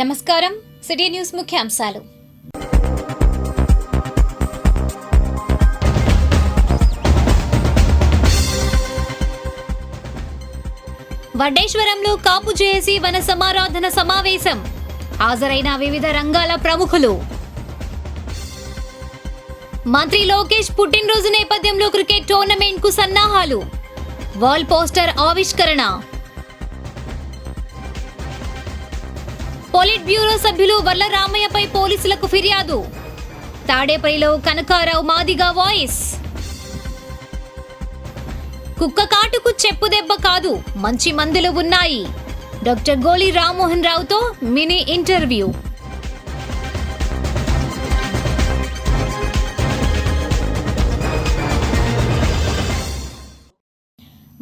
నమస్కారం. City news ముఖ్యాంశాలు. వడ్డేశ్వరంలో కాపు JAC వన సమారాధన సమావేశం. హాజరైన వివిధ రంగాల ప్రముఖులు. మంత్రి లోకేష్ పుట్టినరోజు నేపథ్యంలో క్రికెట్ టోర్నమెంట్ కు సన్నాహాలు. వాల్ పోస్టర్ ఆవిష్కరణ. పోలిట్ బ్యూరో సభ్యులు వర్ల రామయ్యపై పోలీసులకు ఫిర్యాదు. తాడేపల్లిలో కనకారావు మాదిగా వాయిస్. కుక్క కాటుకు చెప్పు దెబ్బ కాదు, మంచి మందులు ఉన్నాయి. డాక్టర్ గోలి రామ్మోహన్ రావుతో మినీ ఇంటర్వ్యూ.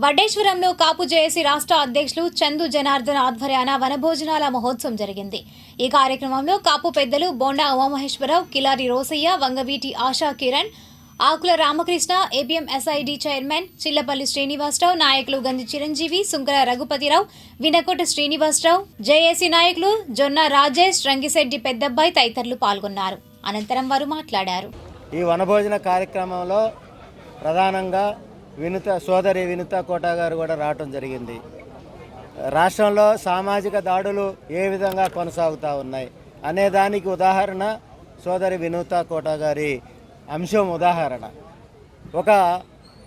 వడ్డేశ్వరంలో కాపు జేఏసీ రాష్ట్ర అధ్యక్షులు చందు జనార్దన్ ఆధ్వర్యాన వనభోజనాల మహోత్సవం జరిగింది. ఈ కార్యక్రమంలో కాపు పెద్దలు Bonda Umamaheswara Rao, Kilari Rosaiah, Vangaveeti Asha Kiran, Akula Ramakrishna, ABM SID chairman Chillapalli Srinivasa Rao, నాయకులు గంజి చిరంజీవి, సుంకర రఘుపతిరావు, వినకోట శ్రీనివాసరావు, జేఏసీ నాయకులు జొన్న రాజేష్, రంగిశెట్టి పెద్దబ్బాయి తదితరులు పాల్గొన్నారు. అనంతరం వారు మాట్లాడారు. ఈ వనభోజన కార్యక్రమంలో ప్రధానంగా సోదరి వినుత కోట గారు కూడా రావటం జరిగింది. రాష్ట్రంలో సామాజిక దాడులు ఏ విధంగా కొనసాగుతూ ఉన్నాయి అనే దానికి ఉదాహరణ సోదరి వినుత కోట గారి అంశం ఉదాహరణ. ఒక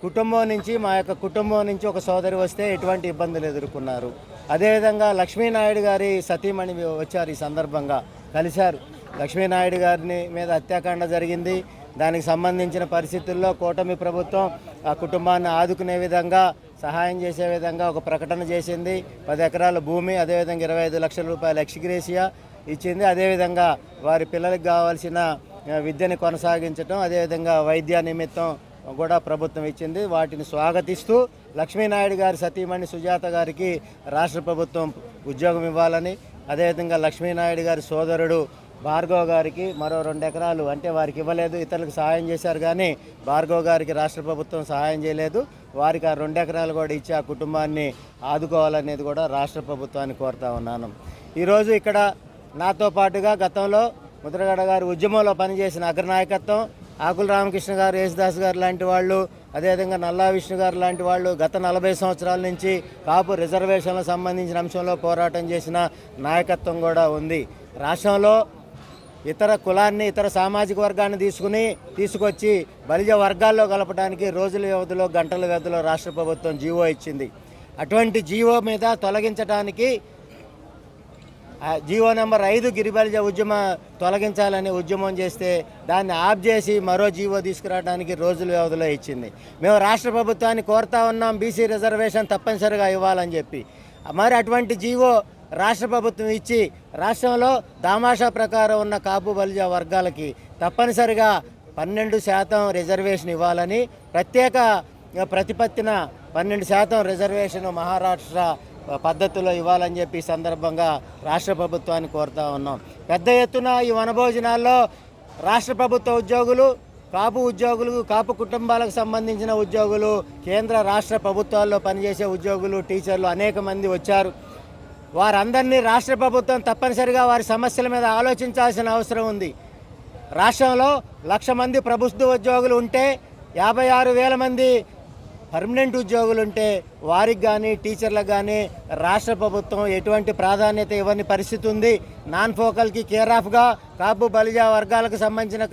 కుటుంబం నుంచి మా యొక్క కుటుంబం నుంచి ఒక సోదరి వస్తే ఎటువంటి ఇబ్బందులు ఎదుర్కొన్నారు. అదేవిధంగా లక్ష్మీనాయుడు గారి సతీమణి వచ్చారు, ఈ సందర్భంగా కలిశారు. లక్ష్మీనాయుడు గారిని మీద హత్యాకాండ జరిగింది. దానికి సంబంధించిన పరిస్థితుల్లో కూటమి ప్రభుత్వం ఆ కుటుంబాన్ని ఆదుకునే విధంగా సహాయం చేసే విధంగా ఒక ప్రకటన చేసింది. 10 ఎకరాల భూమి, అదేవిధంగా 25 లక్షల రూపాయల ఎక్స్గ్రేషియా ఇచ్చింది. అదేవిధంగా వారి పిల్లలకు కావాల్సిన విద్యని కొనసాగించడం, అదేవిధంగా వైద్య నిమిత్తం కూడా ప్రభుత్వం ఇచ్చింది. వాటిని స్వాగతిస్తూ లక్ష్మీనాయుడు గారి సతీమణి సుజాత గారికి రాష్ట్ర ప్రభుత్వం ఉద్యోగం ఇవ్వాలని, అదేవిధంగా లక్ష్మీనాయుడు గారి సోదరుడు భార్గవ్ గారికి మరో 2 ఎకరాలు అంటే వారికి ఇవ్వలేదు, ఇతరులకు సహాయం చేశారు. కానీ భార్గవ్ గారికి రాష్ట్ర ప్రభుత్వం సహాయం చేయలేదు. వారికి ఆ 2 ఎకరాలు కూడా ఇచ్చి ఆ కుటుంబాన్ని ఆదుకోవాలనేది కూడా రాష్ట్ర ప్రభుత్వాన్ని కోరుతా ఉన్నాను. ఈరోజు ఇక్కడ నాతో పాటుగా గతంలో ముద్రగడ గారి ఉద్యమంలో పనిచేసిన అగ్రనాయకత్వం, ఆకుల రామకృష్ణ గారు, యేసుదాస్ గారు లాంటి వాళ్ళు, అదేవిధంగా నల్లా విష్ణు గారు లాంటి వాళ్ళు గత 40 సంవత్సరాల నుంచి కాపు రిజర్వేషన్లకు సంబంధించిన అంశంలో పోరాటం చేసిన నాయకత్వం కూడా ఉంది. రాష్ట్రంలో ఇతర కులాన్ని, ఇతర సామాజిక వర్గాన్ని తీసుకొచ్చి బలిజ వర్గాల్లో కలపడానికి రోజుల వ్యవధిలో, గంటల వ్యవధిలో రాష్ట్ర ప్రభుత్వం జీవో ఇచ్చింది. అటువంటి జీవో మీద తొలగించడానికి జీవో నెంబర్ 5 గిరిబలిజ తొలగించాలని ఉద్యమం చేస్తే దాన్ని ఆఫ్ చేసి మరో జీవో తీసుకురావడానికి రోజుల వ్యవధిలో ఇచ్చింది. మేము రాష్ట్ర ప్రభుత్వాన్ని కోరుతా ఉన్నాం బీసీ రిజర్వేషన్ తప్పనిసరిగా ఇవ్వాలని చెప్పి. మరి అటువంటి జీవో రాష్ట్ర ప్రభుత్వం ఇచ్చి రాష్ట్రంలో దామాషా ప్రకారం ఉన్న కాపు బలిజ వర్గాలకి తప్పనిసరిగా 12% రిజర్వేషన్ ఇవ్వాలని, ప్రత్యేక ప్రతిపత్తిన 12% రిజర్వేషన్ మహారాష్ట్ర పద్ధతిలో ఇవ్వాలని చెప్పి ఈ సందర్భంగా రాష్ట్ర ప్రభుత్వాన్ని కోరుతా ఉన్నాం. పెద్ద ఎత్తున ఈ వనభోజనాల్లో రాష్ట్ర ప్రభుత్వ ఉద్యోగులు, కాపు ఉద్యోగులు, కాపు కుటుంబాలకు సంబంధించిన ఉద్యోగులు, కేంద్ర రాష్ట్ర ప్రభుత్వాల్లో పనిచేసే ఉద్యోగులు, టీచర్లు అనేక మంది వచ్చారు. వారందరినీ రాష్ట్ర ప్రభుత్వం తప్పనిసరిగా వారి సమస్యల మీద ఆలోచించాల్సిన అవసరం ఉంది. రాష్ట్రంలో 1,00,000 మంది ప్రభుత్వ ఉద్యోగులు ఉంటే 56,000 మంది పర్మనెంట్ ఉద్యోగులు ఉంటే వారికి కానీ టీచర్లకు కానీ రాష్ట్ర ప్రభుత్వం ఎటువంటి ప్రాధాన్యత ఇవ్వని పరిస్థితి ఉంది. నాన్ ఫోకల్కి కేర్ ఆఫ్గా కాపు బలిజ వర్గాలకు సంబంధించిన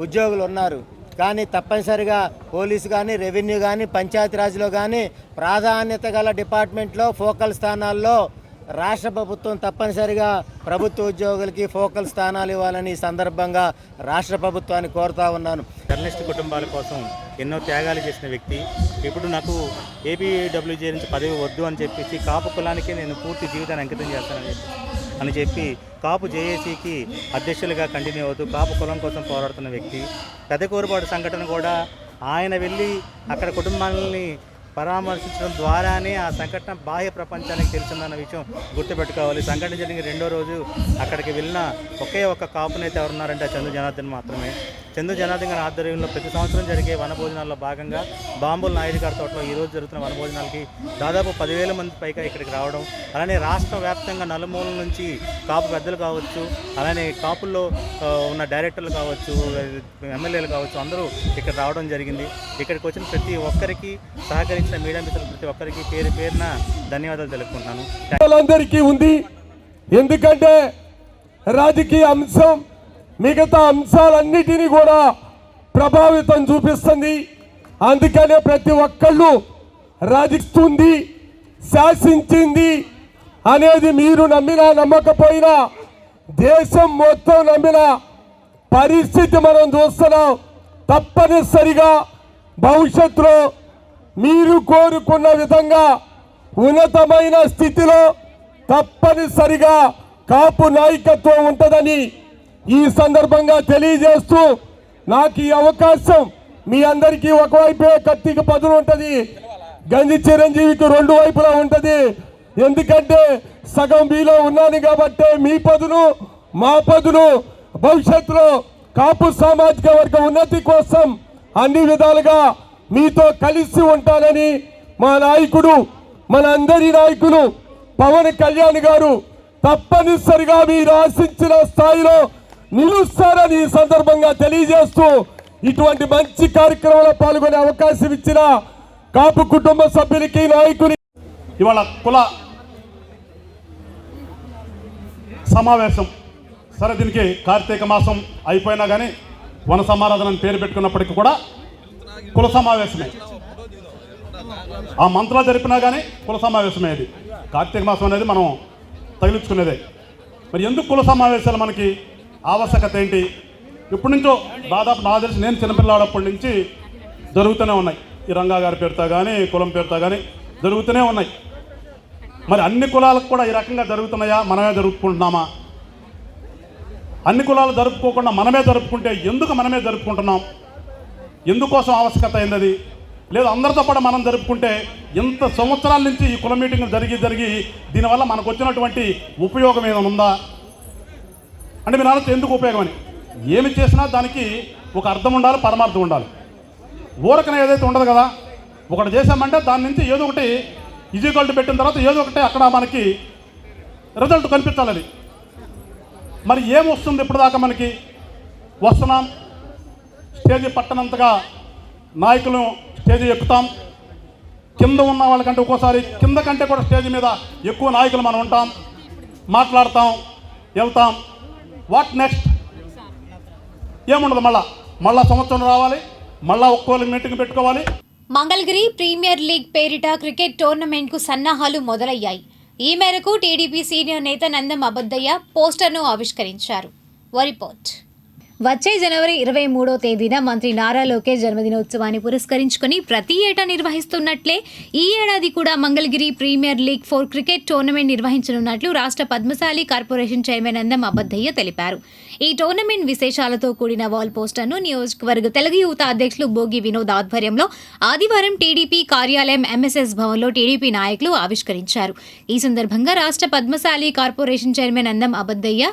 ఉద్యోగులు ఉన్నారు. కానీ తప్పనిసరిగా పోలీసు కానీ, రెవెన్యూ కానీ, పంచాయతీరాజ్లో కానీ ప్రాధాన్యత గల డిపార్ట్మెంట్లో ఫోకల్ స్థానాల్లో రాష్ట్ర ప్రభుత్వం తప్పనిసరిగా ప్రభుత్వ ఉద్యోగులకి ఫోకల్ స్థానాలు ఇవ్వాలని ఈ సందర్భంగా రాష్ట్ర ప్రభుత్వాన్ని కోరుతా ఉన్నాను. జర్నలిస్ట్ కుటుంబాల కోసం ఎన్నో త్యాగాలు చేసిన వ్యక్తి. ఇప్పుడు నాకు ఏపీడబ్ల్యూజే నుంచి పదవి వద్దు అని చెప్పేసి కాపు కులానికి నేను పూర్తి జీవితాన్ని అంకితం చేస్తానని చెప్పి కాపు జేఏసీకి అధ్యక్షులుగా కంటిన్యూ అవుతూ కాపు కులం కోసం పోరాడుతున్న వ్యక్తి. పెదకూరుపాటు సంఘటన కూడా ఆయన వెళ్ళి అక్కడ కుటుంబాలని పరామర్శించడం ద్వారానే ఆ సంఘటన బాహ్య ప్రపంచానికి తెలిసిందన్న విషయం గుర్తుపెట్టుకోవాలి. సంఘటన జరిగిన 2వ రోజు అక్కడికి వెళ్ళిన ఒకే ఒక్క కాపు నేత ఎవరున్నారంటే చందు జనార్దన్ మాత్రమే. చందు జనార్దన్ గారి ఆధ్వర్యంలో ప్రతి సంవత్సరం జరిగే వనభోజనాల్లో భాగంగా బాంబుల నాయుడు గారి తోటలో ఈరోజు జరుగుతున్న వనభోజనాలకి దాదాపు 10,000 మంది పైగా ఇక్కడికి రావడం, అలానే రాష్ట్ర వ్యాప్తంగా నలుమూలల నుంచి కాపు పెద్దలు కావచ్చు, అలానే కాపుల్లో ఉన్న డైరెక్టర్లు కావచ్చు, ఎమ్మెల్యేలు కావచ్చు, అందరూ ఇక్కడ రావడం జరిగింది. ఇక్కడికి వచ్చిన ప్రతి ఒక్కరికి సహకరించిన మీడియా మిత్రులు ప్రతి ఒక్కరికి పేరు పేరున ధన్యవాదాలు తెలుపుకుంటున్నాను. అందరికీ ఉంది, ఎందుకంటే రాజకీయ అంశం మిగతా అంశాలన్నిటినీ కూడా ప్రభావితం చూపిస్తుంది. అందుకనే ప్రతి ఒక్కళ్ళు రాజిస్తుంది, శాసించింది అనేది మీరు నమ్మినా నమ్మకపోయినా దేశం మొత్తం నమ్మిన పరిస్థితి మనం చూస్తున్నాం. తప్పనిసరిగా భవిష్యత్తులో మీరు కోరుకున్న విధంగా ఉన్నతమైన స్థితిలో తప్పనిసరిగా కాపు నాయకత్వం ఉంటుందని ఈ సందర్భంగా తెలియజేస్తూ, నాకు ఈ అవకాశం మీ అందరికీ ఒకవైపే కత్తికి పదును ఉంటుంది, గంజి చిరంజీవికి 2 వైపులా ఉంటుంది. ఎందుకంటే సగం మీలో ఉన్నాను కాబట్టి మీ పదును మా పదును భవిష్యత్తులో కాపు సామాజిక వర్గ ఉన్నతి కోసం అన్ని విధాలుగా మీతో కలిసి ఉంటానని మా నాయకుడు, మన అందరి నాయకులు పవన్ కళ్యాణ్ గారు తప్పనిసరిగా మీరు ఆశించిన స్థాయిలో నిలుస్తారని ఈ సందర్భంగా తెలియజేస్తూ, ఇటువంటి మంచి కార్యక్రమంలో పాల్గొనే అవకాశం ఇచ్చిన కాపు కుటుంబ సభ్యులకి, నాయకులు, ఇవాళ కుల సమావేశం సరే, దీనికి కార్తీక మాసం అయిపోయినా కానీ వన సమారాధన అని పేరు పెట్టుకున్నప్పటికీ కూడా కుల సమావేశమే. ఆ మంత్రాలు జరిపినా కానీ కుల సమావేశమే. అది కార్తీక మాసం అనేది మనం తగిలించుకునేదే. మరి ఎందుకు కుల సమావేశాలు మనకి ఆవశ్యకత ఏంటి? ఇప్పటి నుంచో దాదాపు నాకు తెలిసి నేను చిన్నపిల్లవాడప్పటి నుంచి జరుగుతూనే ఉన్నాయి. ఈ రంగా గారి పేరుతో కానీ కులం పేరుతో కానీ జరుగుతూనే ఉన్నాయి. మరి అన్ని కులాలకు కూడా ఈ రకంగా జరుగుతున్నాయా, మనమే జరుపుకుంటున్నామా? అన్ని కులాలు జరుపుకోకుండా మనమే జరుపుకుంటే ఎందుకు మనమే జరుపుకుంటున్నాం? ఎందుకోసం ఆవశ్యకత అయింది? లేదు అందరితో పాటు మనం జరుపుకుంటే ఎంత సంవత్సరాల నుంచి ఈ కుల మీటింగ్లు జరిగి దీనివల్ల మనకు వచ్చినటువంటి ఉపయోగం ఏమైనా ఉందా అంటే మీరు అనొచ్చు ఎందుకు ఉపయోగం అని. ఏమి చేసినా దానికి ఒక అర్థం ఉండాలి, పరమార్థం ఉండాలి. ఊరకన ఏదైతే ఉండదు కదా, ఒకటి చేసామంటే దాని నుంచి ఏదో ఒకటి ఈజీగోల్డ్ పెట్టిన తర్వాత ఏదో ఒకటి అక్కడ మనకి రిజల్ట్ కనిపించాలని. మరి ఏం వస్తుంది ఇప్పుడు దాకా మనకి? వస్తున్నాం, స్టేజీ పట్టనంతగా నాయకులు స్టేజీ ఎక్కుతాం, కింద ఉన్న వాళ్ళకంటే ఒక్కోసారి కింద కంటే కూడా స్టేజ్ మీద ఎక్కువ నాయకులు మనం ఉంటాం, మాట్లాడతాం, వెళ్తాం. What next? ఏముండదు. మళ్ళా సంవత్సరం రావాలి, మళ్ళా ఒక్కోళ్ళకి మీటింగ్ పెట్టుకోవాలి. మంగళగిరి ప్రీమియర్ లీగ్ పేరిట క్రికెట్ టోర్నమెంట్కు సన్నాహాలు మొదలయ్యాయి. ఈ మేరకు టీడీపీ సీనియర్ నేత నందం అబద్దయ్య పోస్టర్ను ఆవిష్కరించారు. రిపోర్ట్. వచ్చే జనవరి 23వ తేదీన మంత్రి నారా లోకేష్ జన్మదినోత్సవాన్ని పురస్కరించుకుని ప్రతి ఏటా నిర్వహిస్తున్నట్లే ఈ ఏడాది కూడా Mangalagiri premier league 4 cricket tournament నిర్వహించనున్నట్లు రాష్ట్ర పద్మశాలి కార్పొరేషన్ చైర్మన్ నందం అబద్దయ్య తెలిపారు. ఈ టోర్నమెంట్ విశేషాలతో కూడిన వాల్ పోస్టర్ను నియోజకవర్గ తెలుగు యువత అధ్యక్షులు బోగి వినోద్ ఆధ్వర్యంలో ఆదివారం టీడీపీ కార్యాలయం ఎంఎస్ఎస్ భవన్లో టీడీపీ నాయకులు ఆవిష్కరించారు. ఈ సందర్భంగా రాష్ట్ర Padmashali corporation chairman Nandam Abaddaiah,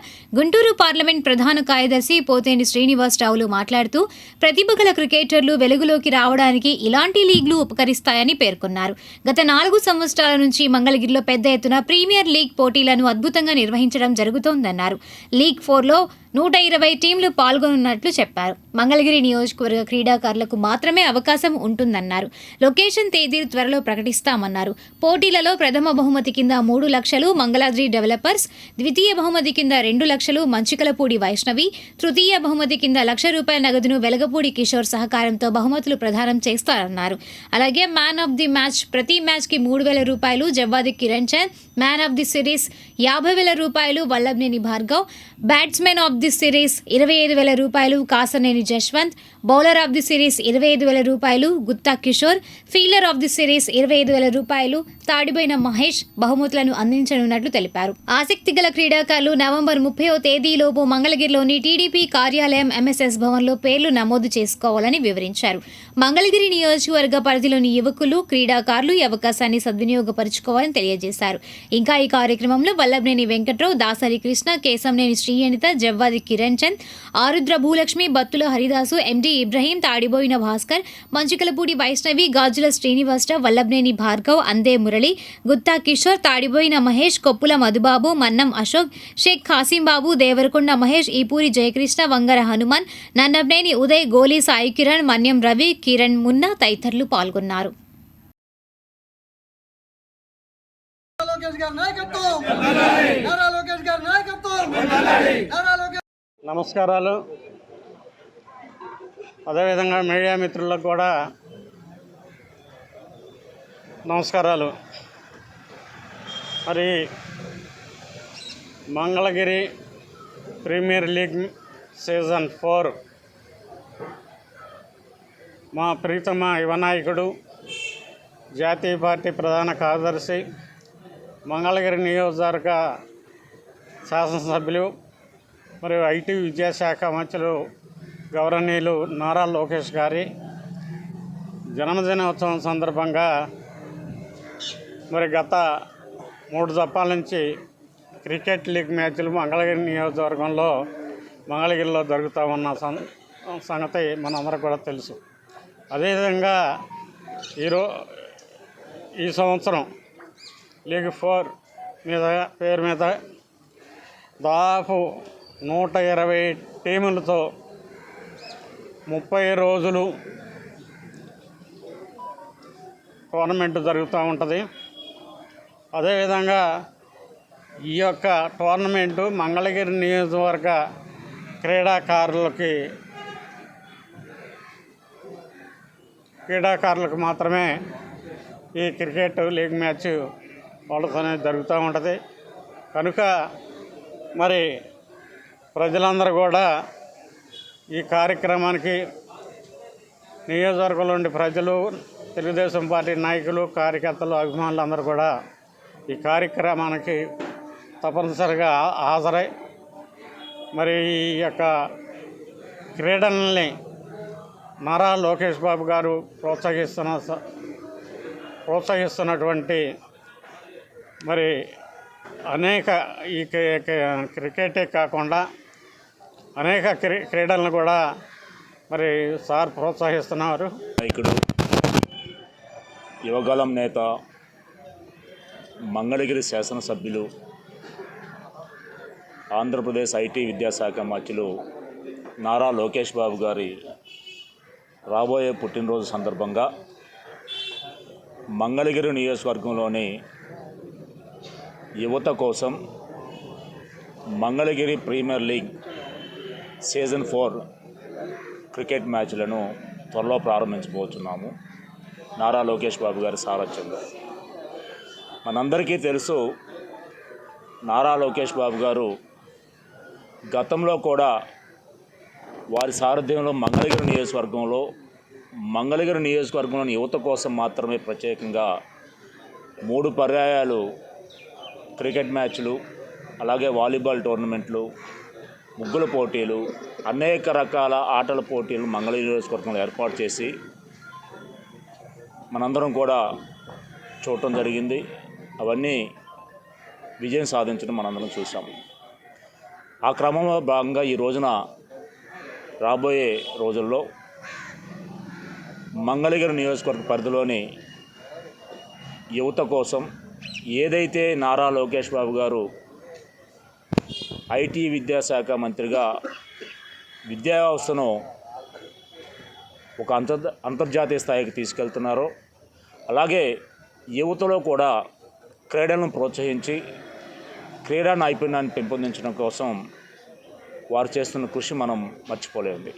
Guntur parliament ప్రధాన కార్యదర్శి పోతేని శ్రీనివాసరావులు మాట్లాడుతూ ప్రతిభ గల క్రికెటర్లు వెలుగులోకి రావడానికి ఇలాంటి లీగ్లు ఉపకరిస్తాయని పేర్కొన్నారు. గత 4 సంవత్సరాల నుంచి మంగళగిరిలో పెద్ద ఎత్తున ప్రీమియర్ లీగ్ పోటీలను అద్భుతంగా నిర్వహించడం జరుగుతోందన్నారు. లీగ్ 4లో 120 టీంలు పాల్గొనున్నట్లు చెప్పారు. మంగళగిరి నియోజకవర్గ క్రీడాకారులకు మాత్రమే అవకాశం ఉంటుందన్నారు. లొకేషన్ తేదీలు త్వరలో ప్రకటిస్తామన్నారు. పోటీలలో ప్రథమ బహుమతి కింద 3 లక్షలు మంగళాద్రి డెవలపర్స్, ద్వితీయ బహుమతి కింద 2 లక్షలు మంచికలపూడి వైష్ణవి, తృతీయ బహుమతి కింద ₹1,00,000 నగదును వెలగపూడి కిషోర్ సహకారంతో బహుమతులు ప్రదానం చేస్తారన్నారు. అలాగే మ్యాన్ ఆఫ్ ది మ్యాచ్ ప్రతి మ్యాచ్కి ₹3,000, Javvadi Kiran Chand, man of the series ₹50,000 Vallabhaneni Bhargav, batsmen of the series ₹25,000 Kasaneni Jaswanth, bowler of the series ₹25,000 Gutta Kishore, fielder of the series ₹25,000 Tadiboyina Mahesh బహుమతులను అందించనున్నట్లు తెలిపారు. ఆసక్తి గల క్రీడాకారులు నవంబర్ 30వ తేదీలోపు మంగళగిరిలోని టీడీపీ కార్యాలయం ఎంఎస్ఎస్ భవన్లో పేర్లు నమోదు చేసుకోవాలని వివరించారు. మంగళగిరి నియోజకవర్గ పరిధిలోని యువకులు, క్రీడాకారులు ఈ అవకాశాన్ని సద్వినియోగపరుచుకోవాలని తెలియజేశారు. ఇంకా ఈ కార్యక్రమంలో వల్లభనేని వెంకట్రావు, దాసరి కృష్ణ, కేశంనేని శ్రీయనిత, జవ్వాది కిరణ్ చంద్, ఆరుద్ర భూలక్ష్మి, బత్తుల హరిదాసు, ఎండి ఇబ్రహీం, తాడిబోయిన భాస్కర్, మంచికలపూడి వైష్ణవి, గాజుల శ్రీనివాసరావు, వల్లభనేని భార్గవ్, అందే మురళి, గుత్తా కిషోర్, తాడిబోయిన మహేష్, కొప్పుల మధుబాబు, మన్నం అశోక్, షేక్ ఖాసింబాబు, దేవరకొండ మహేష్, ఈపూరి జయకృష్ణ, వంగర హనుమాన్, నన్నబ్నేని ఉదయ్, గోలి సాయి కిరణ్, మన్యం రవి, కిరణ్ మున్నా తదితరులు పాల్గొన్నారు. నమస్కారాలు. అదేవిధంగా మీడియా మిత్రులకు కూడా నమస్కారాలు. మరి మంగళగిరి ప్రీమియర్ లీగ్ సీజన్ 4 మా ప్రీతమ యువ నాయకుడు, జాతీయ పార్టీ ప్రధాన కార్యదర్శి, మంగళగిరి నియోజకవర్గ శాసనసభ్యులు మరియు ఐటీ విద్యాశాఖ మంత్రులు గౌరవనీయులు నారా లోకేష్ గారి జన్మదినోత్సవం సందర్భంగా మరి గత 3 దఫాల నుంచి క్రికెట్ లీగ్ మ్యాచ్లు మంగళగిరి నియోజకవర్గంలో మంగళగిరిలో జరుగుతూ ఉన్న సంగతి మనందరికీ కూడా తెలుసు. అదేవిధంగా ఈ సంవత్సరం లీగ్ 4 పేరు మీద దాదాపు 120 టీములతో 30 రోజులు టోర్నమెంట్ జరుగుతూ ఉంటుంది. అదేవిధంగా ఈ యొక్క టోర్నమెంటు మంగళగిరి నియోజకవర్గ క్రీడాకారులకు మాత్రమే ఈ క్రికెట్ లీగ్ మ్యాచ్ వాళ్ళతోనే జరుగుతూ ఉంటుంది. కనుక మరి ప్రజలందరూ కూడా ఈ కార్యక్రమానికి నియోజకవర్గంలో ఉండే ప్రజలు, తెలుగుదేశం పార్టీ నాయకులు, కార్యకర్తలు, అభిమానులు అందరూ కూడా ఈ కార్యక్రమానికి తప్పనిసరిగా హాజరై మరి ఈ యొక్క క్రీడల్ని నారా లోకేష్ బాబు గారు ప్రోత్సహిస్తున్నటువంటి మరి అనేక ఈ క్రికెటే కాకుండా అనేక క్రీడలను కూడా మరి సార్ ప్రోత్సహిస్తున్నారు. నాయకుడు, యువగలం నేత, మంగళగిరి శాసనసభ్యులు, ఆంధ్రప్రదేశ్ ఐటీ విద్యాశాఖ మంత్రులు నారా లోకేష్ బాబు గారి రాబోయే పుట్టినరోజు సందర్భంగా మంగళగిరి నియోజకవర్గంలోని యువత కోసం Mangalagiri premier league season 4 cricket మ్యాచ్లను త్వరలో ప్రారంభించబోతున్నాము. నారా లోకేష్ బాబు గారి సారథ్యంలో. మనందరికీ తెలుసు, నారా లోకేష్ బాబు గారు గతంలో కూడా వారి సారథ్యంలో మంగళగిరి నియోజకవర్గంలోని యువత కోసం మాత్రమే ప్రత్యేకంగా 3 పర్యాయాలు క్రికెట్ మ్యాచ్లు, అలాగే వాలీబాల్ టోర్నమెంట్లు, ముగ్గుల పోటీలు, అనేక రకాల ఆటల పోటీలు మంగళగిరి నియోజకవర్గంలో ఏర్పాటు చేసి మనందరం కూడా చూడటం జరిగింది. అవన్నీ విజయం సాధించడం మనందరం చూసాము. ఆ క్రమంలో భాగంగా ఈ రోజున రాబోయే రోజుల్లో మంగళగిరి నియోజకవర్గ పరిధిలోని యువత కోసం ఏదైతే నారా లోకేష్ బాబు గారు ఐటీ విద్యాశాఖ మంత్రిగా విద్యా వ్యవస్థను ఒక అంతర్జాతీయ స్థాయికి తీసుకెళ్తున్నారో, అలాగే యువతలో కూడా క్రీడలను ప్రోత్సహించి క్రీడా నైపుణ్యాన్ని పెంపొందించడం కోసం వారు చేస్తున్న కృషి మనం మర్చిపోలేండి.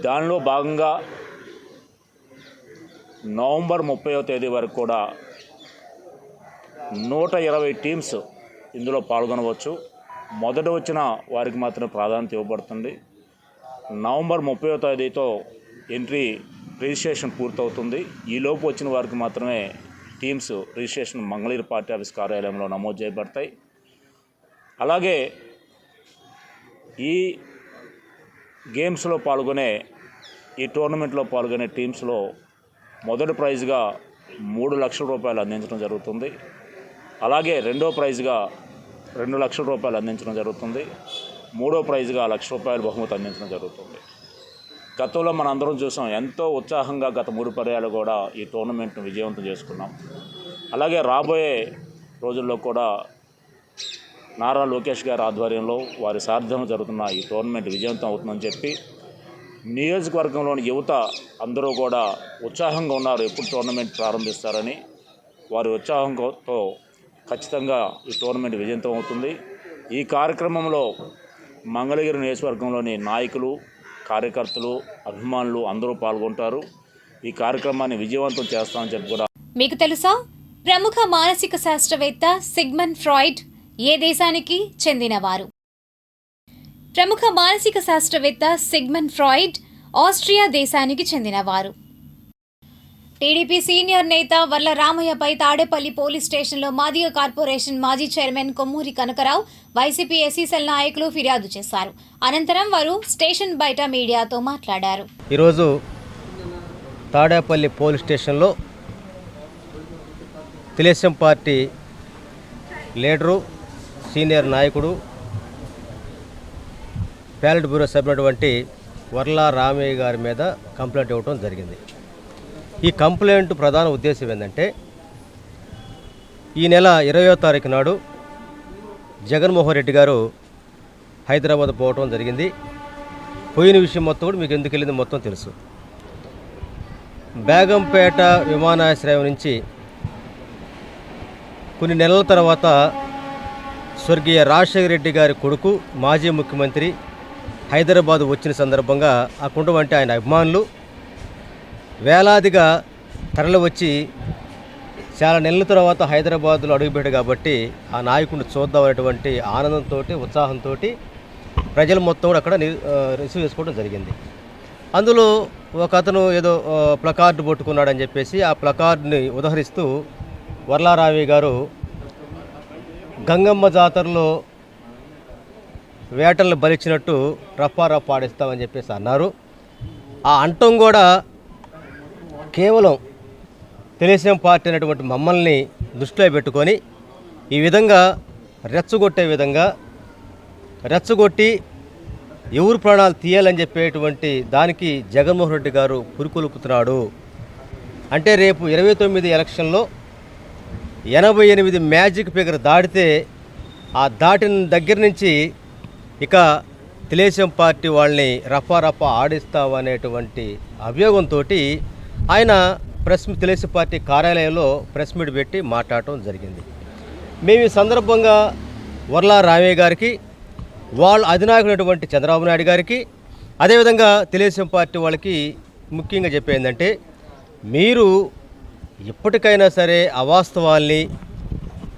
దానిలో భాగంగా నవంబర్ 30వ తేదీ వరకు కూడా 120 టీమ్స్ ఇందులో పాల్గొనవచ్చు. మొదట వచ్చిన వారికి మాత్రమే ప్రాధాన్యత ఇవ్వబడుతుంది. నవంబర్ 30వ తేదీతో రిజిస్ట్రేషన్ పూర్తవుతుంది. ఈలోపు వచ్చిన వారికి మాత్రమే teams registration Mangalagiri party office కార్యాలయంలో నమోదు చేయబడతాయి. అలాగే ఈ గేమ్స్లో పాల్గొనే, ఈ టోర్నమెంట్లో పాల్గొనే టీమ్స్లో మొదటి ప్రైజ్గా 3 లక్షల రూపాయలు అందించడం జరుగుతుంది. అలాగే రెండో ప్రైజ్గా 2 లక్షల రూపాయలు అందించడం జరుగుతుంది. మూడో ప్రైజ్గా 1 లక్ష రూపాయల బహుమతి అందించడం జరుగుతుంది. గతంలో మనం అందరం చూసాం, ఎంతో ఉత్సాహంగా గత 3 పర్యాలు కూడా ఈ టోర్నమెంట్ను విజయవంతం చేసుకున్నాం. అలాగే రాబోయే రోజుల్లో కూడా నారా లోకేష్ గారి ఆధ్వర్యంలో వారి సారథ్యంలో జరుగుతున్న ఈ టోర్నమెంట్ విజయవంతం అవుతుందని చెప్పి నియోజకవర్గంలోని యువత అందరూ కూడా ఉత్సాహంగా ఉన్నారు. ఎప్పుడు టోర్నమెంట్ ప్రారంభిస్తారని వారి ఉత్సాహంతో ఖచ్చితంగా ఈ టోర్నమెంట్ విజయవంతం అవుతుంది. ఈ కార్యక్రమంలో మంగళగిరి నియోజకవర్గంలోని నాయకులు, కార్యకర్తలు, అభిమానులు అందరూ పాల్గొంటారు. ఈ కార్యక్రమాన్ని విజయవంతం చేస్తామని చెప్పి కూడా. మీకు తెలుసా, ప్రముఖ మానసిక శాస్త్రవేత్త సిగ్మండ్ ఫ్రాయిడ్ ఏ దేశానికి చెందినవారు? ప్రముఖ మానసిక శాస్త్రవేత్త సిగ్మండ్ ఫ్రాయిడ్ ఆస్ట్రియా దేశానికి చెందినవారు. టీడీపీ సీనియర్ నేత వర్ల రామయ్యపై తాడేపల్లి పోలీస్ స్టేషన్లో మాదిగ కార్పొరేషన్ మాజీ chairman Kommuri Kanaka Rao, YCP SC cell నాయకులు ఫిర్యాదు చేశారు. అనంతరం వారు స్టేషన్ బయట మీడియాతో మాట్లాడారు. ఈరోజు తాడేపల్లి పోలీస్ స్టేషన్లో తెలుగుదేశం పార్టీ లీడరు, సీనియర్ నాయకుడు, ప్యాలెట్ బ్యూరో సభ్యునటువంటి వర్ల రామయ్య గారి మీద కంప్లైంట్ ఇవ్వడం జరిగింది. ఈ కంప్లైంట్ ప్రధాన ఉద్దేశం ఏంటంటే, ఈ నెల 20వ తారీఖు నాడు జగన్మోహన్ రెడ్డి గారు హైదరాబాద్ పోవటం జరిగింది. పోయిన విషయం మొత్తం కూడా మీకు ఎందుకు వెళ్ళింది మొత్తం తెలుసు. బేగంపేట విమానాశ్రయం నుంచి కొన్ని నెలల తర్వాత స్వర్గీయ రాజశేఖర రెడ్డి గారి కొడుకు, మాజీ ముఖ్యమంత్రి హైదరాబాద్ వచ్చిన సందర్భంగా అక్కడున్నటువంటి ఆయన అభిమానులు వేలాదిగా తరలి వచ్చి చాలా నెలల తర్వాత హైదరాబాద్లో అడుగుపెట్టాడు కాబట్టి ఆ నాయకుడిని చూద్దామనేటువంటి ఆనందంతో, ఉత్సాహంతో ప్రజలు మొత్తం కూడా అక్కడ రిసీవ్ చేసుకోవడం జరిగింది. అందులో ఒక అతను ఏదో ప్లకార్డు పట్టుకున్నాడని చెప్పేసి ఆ ప్లకార్డుని ఉదహరిస్తూ వర్లారావి గారు గంగమ్మ జాతరలో వేటలను బలిచ్చినట్టు రఫా ఆడిస్తామని చెప్పేసి అన్నారు. ఆ అంటం కూడా కేవలం తెలుగుదేశం పార్టీ అనేటువంటి మమ్మల్ని దృష్టిలో పెట్టుకొని ఈ విధంగా రెచ్చగొట్టి ఎవరు ప్రాణాలు తీయాలని చెప్పేటువంటి దానికి జగన్మోహన్ రెడ్డి గారు పురికొల్పుతున్నాడు. అంటే రేపు 29 ఎలక్షన్లో 88 మ్యాజిక్ ఫిగర్ దాటితే ఆ దాటిన దగ్గర నుంచి ఇక తెలుగుదేశం పార్టీ వాళ్ళని రఫా ఆడిస్తామనేటువంటి అభియోగంతో ఆయన తెలుగుదేశం పార్టీ కార్యాలయంలో ప్రెస్ మీట్ పెట్టి మాట్లాడటం జరిగింది. మేము ఈ సందర్భంగా వర్ల రామయ్య గారికి, వాళ్ళ అధినాయకుడైనటువంటి చంద్రబాబు నాయుడు గారికి, అదేవిధంగా తెలుగుదేశం పార్టీ వాళ్ళకి ముఖ్యంగా చెప్పేందంటే, మీరు ఇప్పటికైనా సరే అవాస్తవాల్ని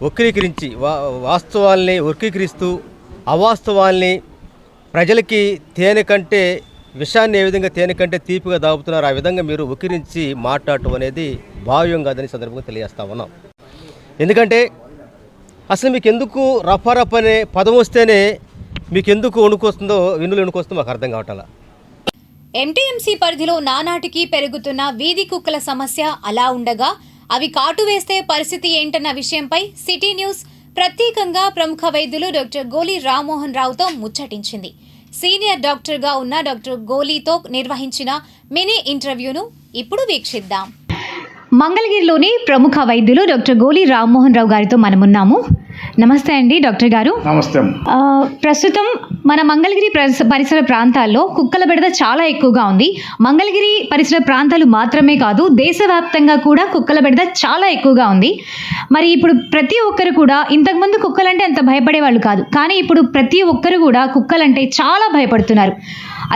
వక్రీకరిస్తూ అవాస్తవాల్ని ప్రజలకి విషాన్ని ఏ విధంగా తేనె కంటే తీపిగా దాగుతున్నారు, ఆ విధంగా మీరు వక్రించి మాట్లాడటం అనేది భావ్యం కాదని సందర్భంగా తెలియజేస్తా ఉన్నాం. ఎందుకంటే అసలు మీకు ఎందుకు రఫ్ అనే పదం వస్తేనే మీకు ఎందుకు వెన్నులు వణుకొస్తుందో మాకు అర్థం కావట్లా. ఎంటీఎంసీ పరిధిలో నానాటికి పెరుగుతున్న వీధి కుక్కల సమస్య అలా ఉండగా అవి కాటు వేస్తే పరిస్థితి ఏంటన్న విషయంపై సిటీ న్యూస్ ప్రత్యేకంగా ప్రముఖ వైద్యులు డాక్టర్ గోలి రామ్మోహన్ రావుతో ముచ్చటించింది. సీనియర్ డాక్టర్గా ఉన్న డాక్టర్ గోలీతో నిర్వహించిన మినీ ఇంటర్వ్యూను ఇప్పుడు వీక్షిద్దాం. మంగళగిరిలోని ప్రముఖ వైద్యులు డాక్టర్ గోలి రామ్మోహన్ రావు గారితో మనమున్నాము. నమస్తే అండి డాక్టర్ గారు. నమస్తే. ప్రస్తుతం మన మంగళగిరి పరిసర ప్రాంతాల్లో కుక్కల బెడద చాలా ఎక్కువగా ఉంది. మంగళగిరి పరిసర ప్రాంతాలు మాత్రమే కాదు, దేశవ్యాప్తంగా కూడా కుక్కల బెడద చాలా ఎక్కువగా ఉంది. మరి ఇప్పుడు ప్రతి ఒక్కరు కూడా, ఇంతకుముందు కుక్కలంటే అంత భయపడేవాళ్ళు కాదు, కానీ ఇప్పుడు ప్రతి ఒక్కరు కూడా కుక్కలంటే చాలా భయపడుతున్నారు.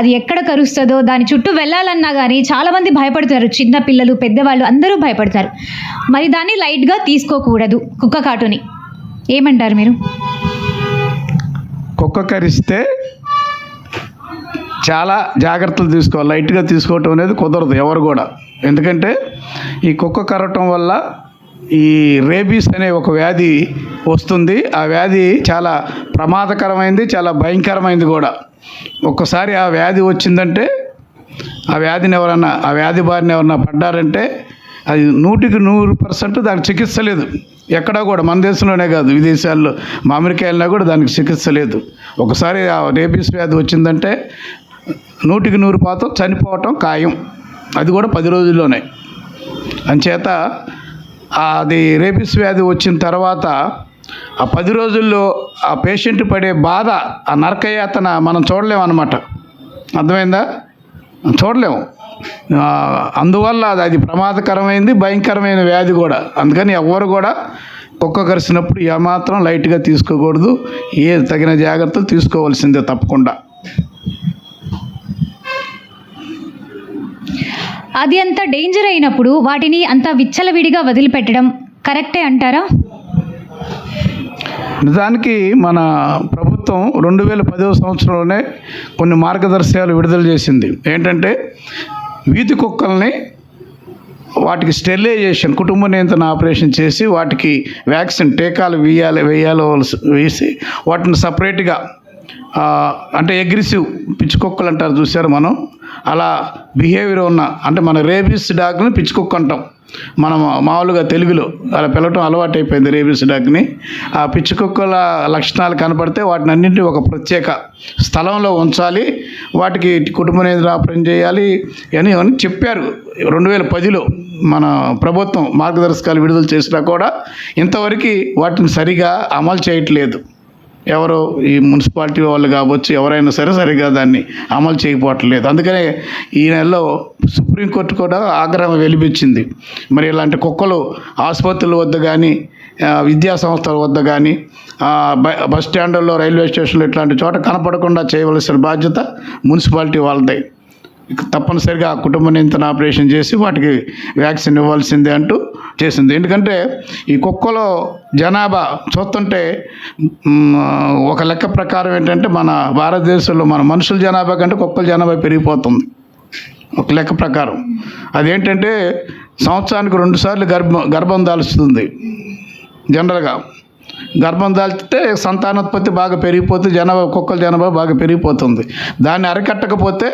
అది ఎక్కడ కరుస్తుందో, దాని చుట్టూ వెళ్ళాలన్నా కానీ చాలామంది భయపడుతున్నారు. చిన్న పిల్లలు, పెద్దవాళ్ళు అందరూ భయపడతారు. మరి దాన్ని లైట్గా తీసుకోకూడదు కుక్క కాటుని. ఏమంటారు మీరు? కుక్క కరిస్తే చాలా జాగ్రత్తలు తీసుకోవాలి. లైట్గా తీసుకోవటం అనేది కుదరదు ఎవరు కూడా. ఎందుకంటే ఈ కుక్క కరవటం వల్ల ఈ రేబీస్ అనే ఒక వ్యాధి వస్తుంది. ఆ వ్యాధి చాలా ప్రమాదకరమైంది, చాలా భయంకరమైంది కూడా. ఒక్కసారి ఆ వ్యాధి వచ్చిందంటే, ఆ వ్యాధి బారిన ఎవరన్నా పడ్డారంటే అది 100% దానికి చికిత్స లేదు ఎక్కడా కూడా. మన దేశంలోనే కాదు, విదేశాల్లో, అమెరికా వెళ్ళినా కూడా దానికి చికిత్స లేదు. ఒకసారి ఆ రేబీస్ వ్యాధి వచ్చిందంటే 100% చనిపోవటం ఖాయం. అది కూడా 10 రోజుల్లోనే. అంచేత అది రేబీస్ వ్యాధి వచ్చిన తర్వాత ఆ 10 రోజుల్లో ఆ పేషెంట్ పడే బాధ, ఆ నరకయాతన మనం చూడలేము అన్నమాట. అర్థమైందా? చూడలేము. అందువల్ల అది ప్రమాదకరమైంది, భయంకరమైన వ్యాధి కూడా. అందుకని ఎవ్వరు కూడా కుక్క కరిసినప్పుడు ఏమాత్రం లైట్గా తీసుకోకూడదు. తగిన జాగ్రత్తలు తీసుకోవాల్సిందే తప్పకుండా. అది అంత డేంజర్ అయినప్పుడు వాటిని అంత విచ్చలవిడిగా వదిలిపెట్టడం కరెక్టే అంటారా? నిజానికి మన ప్రభుత్వం 2010వ సంవత్సరంలోనే కొన్ని మార్గదర్శకాలు విడుదల చేసింది. ఏంటంటే వీధి కుక్కల్ని వాటికి స్టెరిలైజేషన్, కుటుంబ నియంత్రణ ఆపరేషన్ చేసి వాటికి వ్యాక్సిన్ టీకాలు వేసి వాటిని సపరేట్గా అంటే అగ్రెసివ్ పిచ్చి కుక్కలు అంటారు చూసారు మనం, అలా బిహేవియర్ ఉన్న, అంటే మన రేబీస్ డాగ్ని పిచ్చి కుక్క అంటాం మనం మామూలుగా తెలుగులో, అలా పిలవటం అలవాటు అయిపోయింది రేబీస్ డాగ్ని. ఆ పిచ్చి కుక్కల లక్షణాలు కనపడితే వాటిని అన్నింటినీ ఒక ప్రత్యేక స్థలంలో ఉంచాలి, వాటికి కుటుంబ నియంత్రణ ఆపరేషన్ చేయాలి అని చెప్పారు 2010లో మన ప్రభుత్వం మార్గదర్శకాలు విడుదల చేసినా కూడా ఇంతవరకు వాటిని సరిగా అమలు చేయట్లేదు. ఎవరో ఈ మున్సిపాలిటీ వాళ్ళు కావచ్చు, ఎవరైనా సరే సరిగా దాన్ని అమలు చేయకపోవట్లేదు. అందుకనే ఈ నెలలో సుప్రీంకోర్టు కూడా ఆగ్రహం వెలిపించింది. మరి ఇలాంటి కుక్కలు ఆసుపత్రుల వద్ద కానీ, విద్యా సంస్థల వద్ద కానీ, బస్ స్టాండ్లో, రైల్వే స్టేషన్లో ఇట్లాంటి చోట కనపడకుండా చేయవలసిన బాధ్యత మున్సిపాలిటీ వాళ్ళదే. తప్పనిసరిగా కుటుంబ నియంత్రణ ఆపరేషన్ చేసి వాటికి వ్యాక్సిన్ ఇవ్వాల్సిందే అంటూ చేసింది. ఎందుకంటే ఈ కుక్కలో జనాభా చూస్తుంటే ఒక లెక్క ప్రకారం ఏంటంటే మన భారతదేశంలో మన మనుషుల జనాభా కంటే కుక్కల జనాభా పెరిగిపోతుంది ఒక లెక్క ప్రకారం. అదేంటంటే సంవత్సరానికి 2 సార్లు గర్భం దాల్చుతుంది. జనరల్గా గర్భం దాల్చితే సంతానోత్పత్తి బాగా పెరిగిపోతే కుక్కల జనాభా బాగా పెరిగిపోతుంది. దాన్ని అరికట్టకపోతే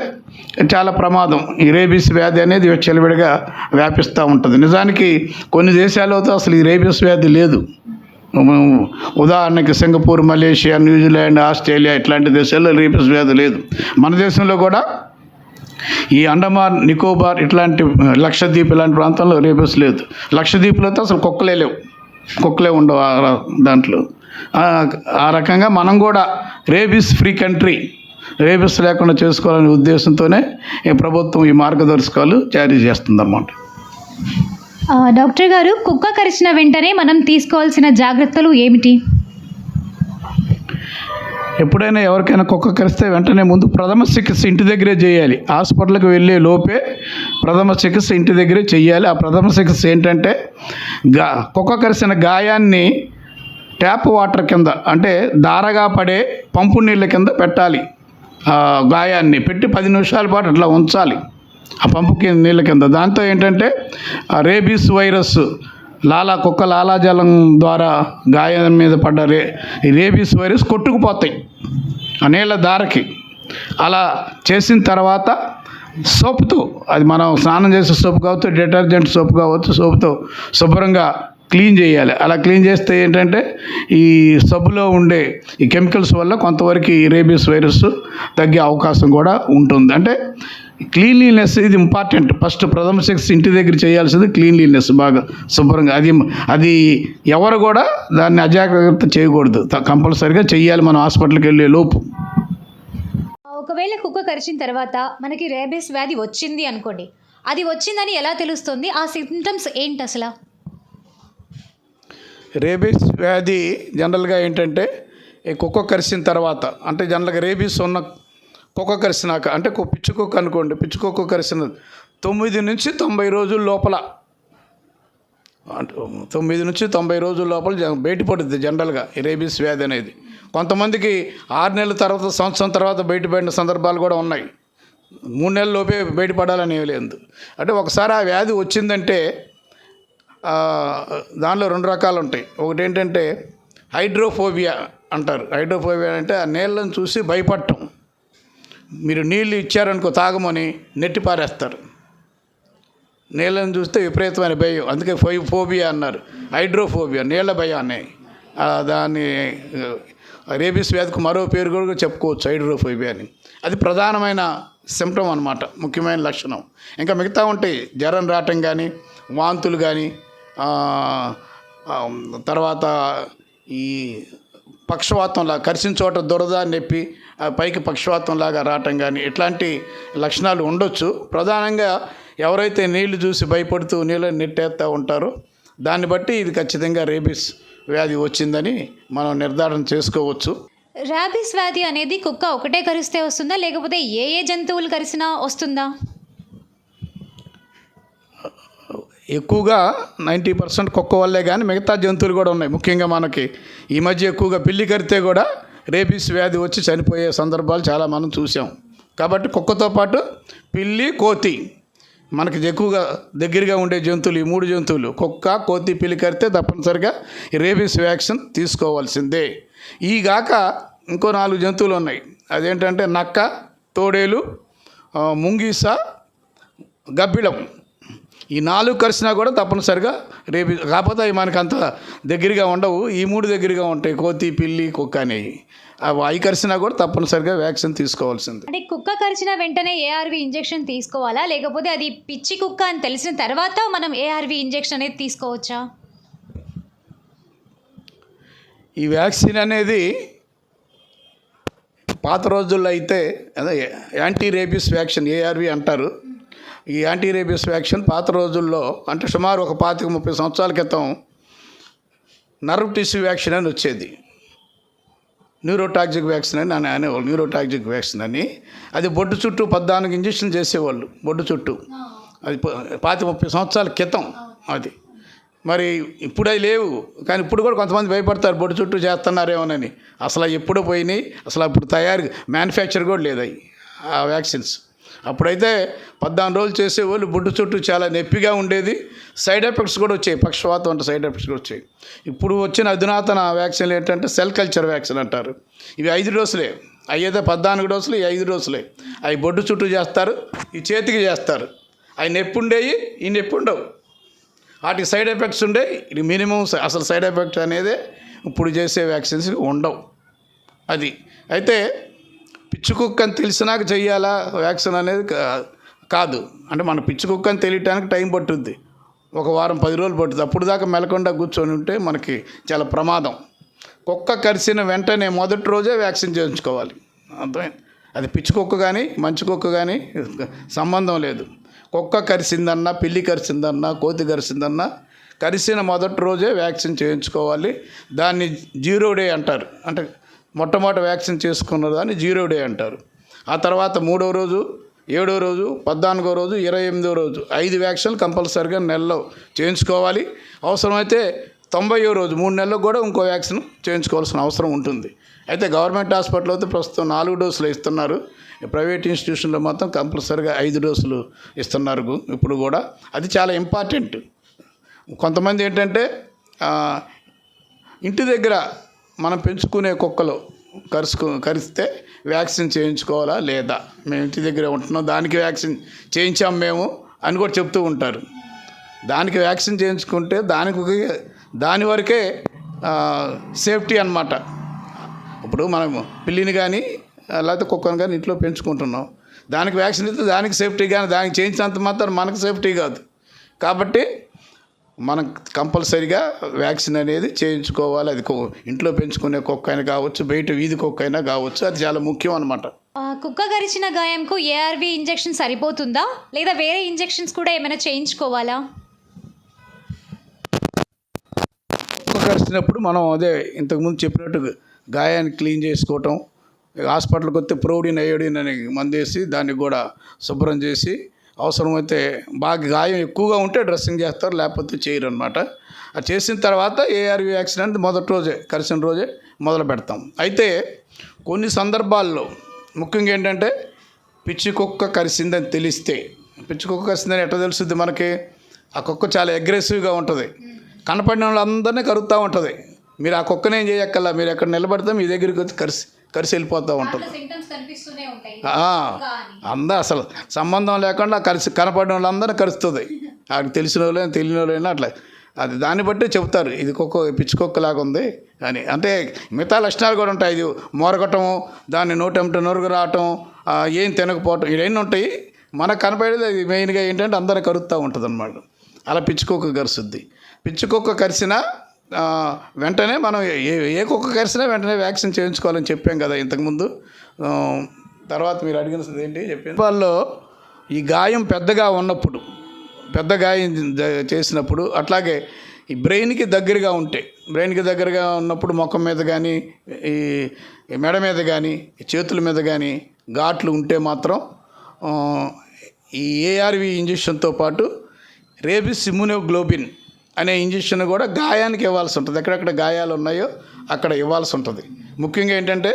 చాలా ప్రమాదం. ఈ రేబీస్ వ్యాధి అనేది చెలవిడిగా వ్యాపిస్తూ ఉంటుంది. నిజానికి కొన్ని దేశాలతో అసలు ఈ రేబీస్ వ్యాధి లేదు. ఉదాహరణకి సింగపూర్, మలేషియా, న్యూజిలాండ్, ఆస్ట్రేలియా ఇట్లాంటి దేశాల్లో రేబీస్ వ్యాధి లేదు. మన దేశంలో కూడా ఈ అండమాన్, నికోబార్ ఇట్లాంటి లక్షద్వీప్ ఇలాంటి ప్రాంతాల్లో రేబీస్ లేదు. లక్షద్వీప్లో అయితే అసలు కుక్కలే ఉండవు దాంట్లో. ఆ రకంగా మనం కూడా రేబీస్ ఫ్రీ కంట్రీ, రేబీస్ లేకుండా చేసుకోవాలనే ఉద్దేశంతోనే ఈ ప్రభుత్వం ఈ మార్గదర్శకాలు జారీ చేస్తుందన్నమాట. డాక్టర్ గారు, కుక్క కరిచిన వెంటనే మనం తీసుకోవాల్సిన జాగ్రత్తలు ఏమిటి? ఎప్పుడైనా ఎవరికైనా కుక్క కరిస్తే వెంటనే ముందు ప్రథమ చికిత్స ఇంటి దగ్గరే చేయాలి. హాస్పిటల్కి వెళ్ళే లోపే ప్రథమ చికిత్స ఇంటి దగ్గరే చేయాలి. ఆ ప్రథమ చికిత్స ఏంటంటే కుక్క కరిసిన గాయాన్ని ట్యాప్ వాటర్ కింద, అంటే దారగా పడే పంపు నీళ్ళ కింద పెట్టాలి. గాయాన్ని పెట్టి 10 నిమిషాల పాటు అట్లా ఉంచాలి ఆ పంపు నీళ్ళ కింద. దాంతో ఏంటంటే రేబీస్ వైరస్ కుక్క లాలాజలం ద్వారా గాయం మీద పడ్డ రేబీస్ వైరస్ కొట్టుకుపోతాయి ఆ నీళ్ళ దారకి. అలా చేసిన తర్వాత సోపుతో, అది మనం స్నానం చేసే సోపు కావచ్చు, డిటర్జెంట్ సోపు కావచ్చు, సోపుతో శుభ్రంగా క్లీన్ చేయాలి. అలా క్లీన్ చేస్తే ఏంటంటే ఈ సబ్బులో ఉండే ఈ కెమికల్స్ వల్ల కొంతవరకు ఈ రేబీస్ వైరస్ తగ్గే అవకాశం కూడా ఉంటుంది. అంటే క్లీన్లీనెస్ ఇది ఇంపార్టెంట్. ఫస్ట్ ప్రథమ చికిత్స ఇంటి దగ్గర చేయాల్సింది క్లీన్లీనెస్, బాగా శుభ్రంగా. అది ఎవరు కూడా దాన్ని అజాగ్రత్త చేయకూడదు, కంపల్సరీగా చెయ్యాలి మనం హాస్పిటల్కి వెళ్ళే లోపు. ఒకవేళ కుక్క కరిచిన తర్వాత మనకి రేబీస్ వ్యాధి వచ్చింది అనుకోండి, అది వచ్చిందని ఎలా తెలుస్తుంది? ఆ సిమ్టమ్స్ ఏంటి అసలు? రేబీస్ వ్యాధి జనరల్గా ఏంటంటే ఈ కుక్క కరిసిన తర్వాత, అంటే జనరల్గా రేబీస్ ఉన్న కుక్క కరిసినాక, అంటే పిచ్చి కుక్క అనుకోండి, పిచ్చి కుక్క కరిసిన 9 నుంచి 90 రోజుల లోపల, 9 నుంచి 90 రోజుల లోపల బయటపడుతుంది జనరల్గా ఈ రేబీస్ వ్యాధి అనేది. కొంతమందికి 6 నెలల తర్వాత, సంవత్సరం తర్వాత బయటపడిన సందర్భాలు కూడా ఉన్నాయి. 3 నెలల లోపే బయటపడాలని ఏమీ లేదు. అంటే ఒకసారి ఆ వ్యాధి వచ్చిందంటే దానిలో 2 రకాలు ఉంటాయి. ఒకటి ఏంటంటే హైడ్రోఫోబియా అంటారు. హైడ్రోఫోబియా అంటే ఆ నీళ్ళని చూసి భయపడటం. మీరు నీళ్ళు ఇచ్చారనుకో తాగమని నెట్టి పారేస్తారు. నీళ్ళని చూస్తే విపరీతమైన భయం, అందుకే ఫోబియా అన్నారు. హైడ్రోఫోబియా నీళ్ళ భయాన్ని. దాన్ని రేబీస్ వ్యాధికి మరో పేరు కూడా చెప్పుకోవచ్చు, హైడ్రోఫోబియా అని. అది ప్రధానమైన సిమ్టమ్ అన్నమాట, ముఖ్యమైన లక్షణం. ఇంకా మిగతా ఉంటాయి, జ్వరం రావటం కానీ, వాంతులు కానీ, తర్వాత ఈ పక్షవాతంలాగా కరిసిన చోట దురద నొప్పి పైకి పక్షవాతంలాగా రావటం కానీ ఇట్లాంటి లక్షణాలు ఉండొచ్చు. ప్రధానంగా ఎవరైతే నీళ్లు చూసి భయపడుతూ నీళ్ళని నెట్టేస్తూ ఉంటారో దాన్ని బట్టి ఇది ఖచ్చితంగా రేబీస్ వ్యాధి వచ్చిందని మనం నిర్ధారణ చేసుకోవచ్చు. ర్యాబీస్ వ్యాధి అనేది కుక్క ఒకటే కరిస్తే వస్తుందా, లేకపోతే ఏ జంతువులు కరిసినా వస్తుందా? ఎక్కువగా 90% కుక్క వల్లే, కానీ మిగతా జంతువులు కూడా ఉన్నాయి. ముఖ్యంగా మనకి ఈ మధ్య ఎక్కువగా పిల్లి కరితే కూడా రేబీస్ వ్యాధి వచ్చి చనిపోయే సందర్భాలు చాలా మనం చూసాం. కాబట్టి కుక్కతో పాటు పిల్లి, కోతి మనకి ఎక్కువగా దగ్గరగా ఉండే జంతువులు, ఈ 3 జంతువులు కుక్క, కోతి, పిల్లి కరితే తప్పనిసరిగా ఈ రేబీస్ వ్యాక్సిన్ తీసుకోవాల్సిందే. ఈ గాక ఇంకో 4 జంతువులు ఉన్నాయి. అదేంటంటే నక్క, తోడేలు, ముంగీస, గబ్బిలం. ఈ 4 కరిసినా కూడా తప్పనిసరిగా రేబీస్, కాకపోతే అవి మనకు అంత దగ్గరగా ఉండవు. ఈ 3 దగ్గరగా ఉంటాయి, కోతి, పిల్లి, కుక్క అనేవి. అవి కరిసినా కూడా తప్పనిసరిగా వ్యాక్సిన్ తీసుకోవాల్సింది. అంటే కుక్క కరిచిన వెంటనే ఏఆర్వి ఇంజెక్షన్ తీసుకోవాలా, లేకపోతే అది పిచ్చి కుక్క అని తెలిసిన తర్వాత మనం ఏఆర్వి ఇంజెక్షన్ అనేది తీసుకోవచ్చా? ఈ వ్యాక్సిన్ అనేది పాత రోజుల్లో అయితే అదే యాంటీ రేబీస్ వ్యాక్సిన్ ఏఆర్వి అంటారు. ఈ యాంటీ రేబీస్ వ్యాక్సిన్ పాత రోజుల్లో అంటే సుమారు ఒక 25-30 సంవత్సరాల క్రితం నర్వ్ టిష్యూ వ్యాక్సిన్ అని వచ్చేది. న్యూరోటాక్సిక్ వ్యాక్సిన్ అని అనేవాళ్ళు, న్యూరోటాక్సిక్ వ్యాక్సిన్ అని. అది బొడ్డు చుట్టూ 14 ఇంజక్షన్ చేసేవాళ్ళు బొడ్డు చుట్టూ. అది 25-30 సంవత్సరాల క్రితం అది. మరి ఇప్పుడు అవి లేవు, కానీ ఇప్పుడు కూడా కొంతమంది భయపడతారు బొడ్డు చుట్టూ చేస్తున్నారేమోనని. అసలు ఎప్పుడో పోయినాయి, అసలు అప్పుడు మ్యానుఫ్యాక్చర్ కూడా లేదు అవి ఆ వ్యాక్సిన్స్. అప్పుడైతే 14 రోజులు చేసేవాళ్ళు, బొడ్డు చుట్టూ చాలా నొప్పిగా ఉండేది, సైడ్ ఎఫెక్ట్స్ కూడా వచ్చాయి, పక్షవాతం అంటే సైడ్ ఎఫెక్ట్స్ కూడా వచ్చాయి. ఇప్పుడు వచ్చిన అధునాతన వ్యాక్సిన్లు ఏంటంటే సెల్ కల్చర్ వ్యాక్సిన్ అంటారు. ఇవి 5 డోసులే, అయ్యేదే 14 డోసులు, ఈ 5 డోసులే. అవి బొడ్డు చుట్టూ చేస్తారు, ఈ చేతికి చేస్తారు. అవి నొప్పి ఉండేవి, ఈ నొప్పి ఉండవు. వాటికి సైడ్ ఎఫెక్ట్స్ ఉండే, ఇది మినిమం. అసలు సైడ్ ఎఫెక్ట్ అనేది ఇప్పుడు చేసే వ్యాక్సిన్స్ ఉండవు. అది అయితే పిచ్చి కుక్క అని తెలిసినాక చెయ్యాలా వ్యాక్సిన్ అనేది కాదు. అంటే మన పిచ్చి కుక్క అని తెలియటానికి టైం పట్టుద్ది, ఒక వారం 10 రోజులు పట్టుద్ది. అప్పుడు దాకా మెలకుండా కూర్చొని ఉంటే మనకి చాలా ప్రమాదం. కుక్క కరిసిన వెంటనే మొదటి రోజే వ్యాక్సిన్ చేయించుకోవాలి. అర్థమైంది? అది పిచ్చి కుక్క కానీ మంచి కుక్క కానీ సంబంధం లేదు. కుక్క కరిసిందన్నా, పిల్లి కరిసిందన్నా, కోతి కరిసిందన్నా కరిసిన మొదటి రోజే వ్యాక్సిన్ చేయించుకోవాలి. దాన్ని 0 డే అంటారు. అంటే మొట్టమొదటి వ్యాక్సిన్ చేసుకున్న దాన్ని 0 డే అంటారు. ఆ తర్వాత 3వ రోజు, 7వ రోజు, 14వ రోజు, 28వ రోజు 5 వ్యాక్సిన్లు కంపల్సరీగా నెలలో చేయించుకోవాలి. అవసరమైతే 90వ రోజు 3 నెలలకు కూడా ఇంకో వ్యాక్సిన్ చేయించుకోవాల్సిన అవసరం ఉంటుంది. అయితే గవర్నమెంట్ హాస్పిటల్లో అయితే ప్రస్తుతం 4 డోసులు ఇస్తున్నారు. ప్రైవేట్ ఇన్స్టిట్యూషన్లో మాత్రం కంపల్సరీగా 5 డోసులు ఇస్తున్నారు ఇప్పుడు కూడా. అది చాలా ఇంపార్టెంట్. కొంతమంది ఏంటంటే ఇంటి దగ్గర మనం పెంచుకునే కుక్కలు కరిస్తే వ్యాక్సిన్ చేయించుకోవాలా లేదా, మేము ఇంటి దగ్గర ఉంటున్నాం దానికి వ్యాక్సిన్ చేయించాం మేము అని కూడా చెప్తూ ఉంటారు. దానికి వ్యాక్సిన్ చేయించుకుంటే దాని వరకే సేఫ్టీ అన్నమాట. ఇప్పుడు మనం పిల్లిని కానీ లేకపోతే కుక్కను కానీ ఇంట్లో పెంచుకుంటున్నాం, దానికి వ్యాక్సిన్ ఇస్తే దానికి సేఫ్టీ, కానీ దానికి చేయించినంత మాత్రం మనకు సేఫ్టీ కాదు. కాబట్టి మనం కంపల్సరీగా వ్యాక్సిన్ అనేది చేయించుకోవాలి. అది ఇంట్లో పెంచుకునే కుక్క అయినా కావచ్చు, బయట వీధి కుక్క అయినా కావచ్చు, అది చాలా ముఖ్యం అన్నమాట. కుక్క కరిచిన గాయంకు ఏఆర్వి ఇంజెక్షన్ సరిపోతుందా, లేదా వేరే ఇంజెక్షన్స్ కూడా ఏమైనా చేయించుకోవాలా? కుక్క కరిచినప్పుడు మనం అదే ఇంతకుముందు చెప్పినట్టు గాయాన్ని క్లీన్ చేసుకోవటం, హాస్పిటల్కి వస్తే ప్రోడిన్, అయోడిన్ అని మందేసి దాన్ని కూడా శుభ్రం చేసి, అవసరమైతే బాగా గాయం ఎక్కువగా ఉంటే డ్రెస్సింగ్ చేస్తారు, లేకపోతే చేయరు అనమాట. అది చేసిన తర్వాత ఏఆర్వి వ్యాక్సిన్ అనేది మొదటి రోజే, కరిసిన రోజే మొదలు పెడతాం. అయితే కొన్ని సందర్భాల్లో ముఖ్యంగా ఏంటంటే పిచ్చి కుక్క కరిసిందని తెలిస్తే, పిచ్చి కుక్క కరిసిందని ఎట్లా తెలుస్తుంది మనకి? ఆ కుక్క చాలా అగ్రెసివ్గా ఉంటుంది, కనపడిన వాళ్ళందరినీ కరుస్తూ ఉంటుంది. మీరు ఆ కుక్కనే ఏం చేయక్కల్లా, మీరు ఎక్కడ నిలబడితే మీ దగ్గరికి వచ్చి కరిసి వెళ్ళిపోతూ ఉంటుంది. అసలు సంబంధం లేకుండా కనపడిన వాళ్ళందరినీ కరుస్తుంది. ఆడికి తెలిసిన వాళ్ళైనా తెలియని వాళ్ళైనా అట్లా. అది దాన్ని బట్టి చెప్తారు ఇది పిచ్చి కుక్కలాగా ఉంది అని. అంటే మిగతా లక్షణాలు కూడా ఉంటాయి. ఇది మోరగటం, దాన్ని నోటెంట నొరుగు రావటం, ఏం తినకపోవటం ఇవన్నీ ఉంటాయి. మనకు కనపడేది అది మెయిన్గా ఏంటంటే అందరూ కరుస్తూ ఉంటుంది అన్నమాట. అలా పిచ్చుకోక కరుస్తుంది. పిచ్చుకోక కరిసినా వెంటనే మనం ఏ కుక్క కరిసినా వెంటనే వ్యాక్సిన్ చేయించుకోవాలని చెప్పాం కదా ఇంతకుముందు. తర్వాత మీరు అడిగినది ఏంటి చెప్పాను. వాళ్ళు ఈ గాయం పెద్దగా ఉన్నప్పుడు, పెద్ద గాయం చేసినప్పుడు, అట్లాగే ఈ బ్రెయిన్కి దగ్గరగా ఉంటే, బ్రెయిన్కి దగ్గరగా ఉన్నప్పుడు ముఖం మీద కానీ, ఈ మెడ మీద కానీ, చేతుల మీద కానీ ఘాట్లు ఉంటే మాత్రం ఈ ఏఆర్వి ఇంజెక్షన్తో పాటు రేబిస్ ఇమ్యునోగ్లోబిన్ అనే ఇంజెక్షన్ కూడా గాయానికి ఇవ్వాల్సి ఉంటుంది. ఎక్కడెక్కడ గాయాలు ఉన్నాయో అక్కడ ఇవ్వాల్సి ఉంటుంది. ముఖ్యంగా ఏంటంటే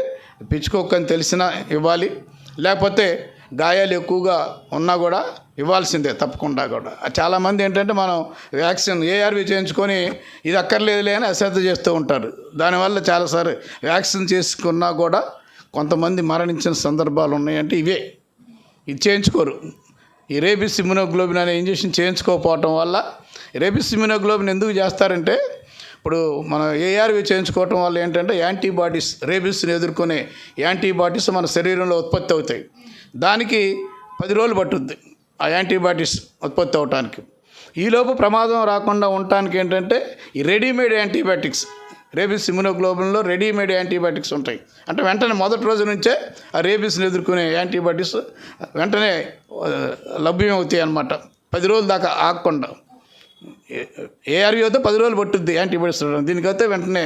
పిచ్చుకోకని తెలిసినా ఇవ్వాలి, లేకపోతే గాయాలు ఎక్కువగా ఉన్నా కూడా ఇవ్వాల్సిందే తప్పకుండా కూడా. చాలామంది ఏంటంటే మనం వ్యాక్సిన్ ఏఆర్వి చేయించుకొని ఇది అక్కర్లేదులే అని అశ్రద్ధ చేస్తూ ఉంటారు. దానివల్ల చాలాసార్లు వ్యాక్సిన్ చేసుకున్నా కూడా కొంతమంది మరణించిన సందర్భాలు ఉన్నాయంటే ఇవే. ఇది చేయించుకోరు. ఈ రేబిస్ ఇమ్యునోగ్లోబిన్ అనే ఇంజెక్షన్ చేయించుకోకపోవటం వల్ల, రేబిస్ ఇమ్యునోగ్లోబిన్ ఎందుకు చేస్తారంటే, ఇప్పుడు మనం ఏఆర్వి చేయించుకోవటం వల్ల ఏంటంటే యాంటీబాడీస్, రేబిస్ని ఎదుర్కొనే యాంటీబాడీస్ మన శరీరంలో ఉత్పత్తి అవుతాయి. దానికి 10 రోజులు పట్టుద్ది ఆ యాంటీబాడీస్ ఉత్పత్తి అవటానికి. ఈలోపు ప్రమాదం రాకుండా ఉండటానికి ఏంటంటే ఈ రెడీమేడ్ యాంటీబయాటిక్స్, రేబిస్ ఇమ్యునోగ్లోబిన్లో రెడీమేడ్ యాంటీబయాటిక్స్ ఉంటాయి. అంటే వెంటనే మొదటి రోజు నుంచే ఆ రేబిస్ని ఎదుర్కొనే యాంటీబయాటిక్స్ వెంటనే లభ్యం అవుతాయి అన్నమాట. 10 రోజుల దాకా ఆగకుండా. ఏఆర్వి అయితే 10 రోజులు పట్టుద్ది యాంటీబయాటిక్స్. దీనికైతే వెంటనే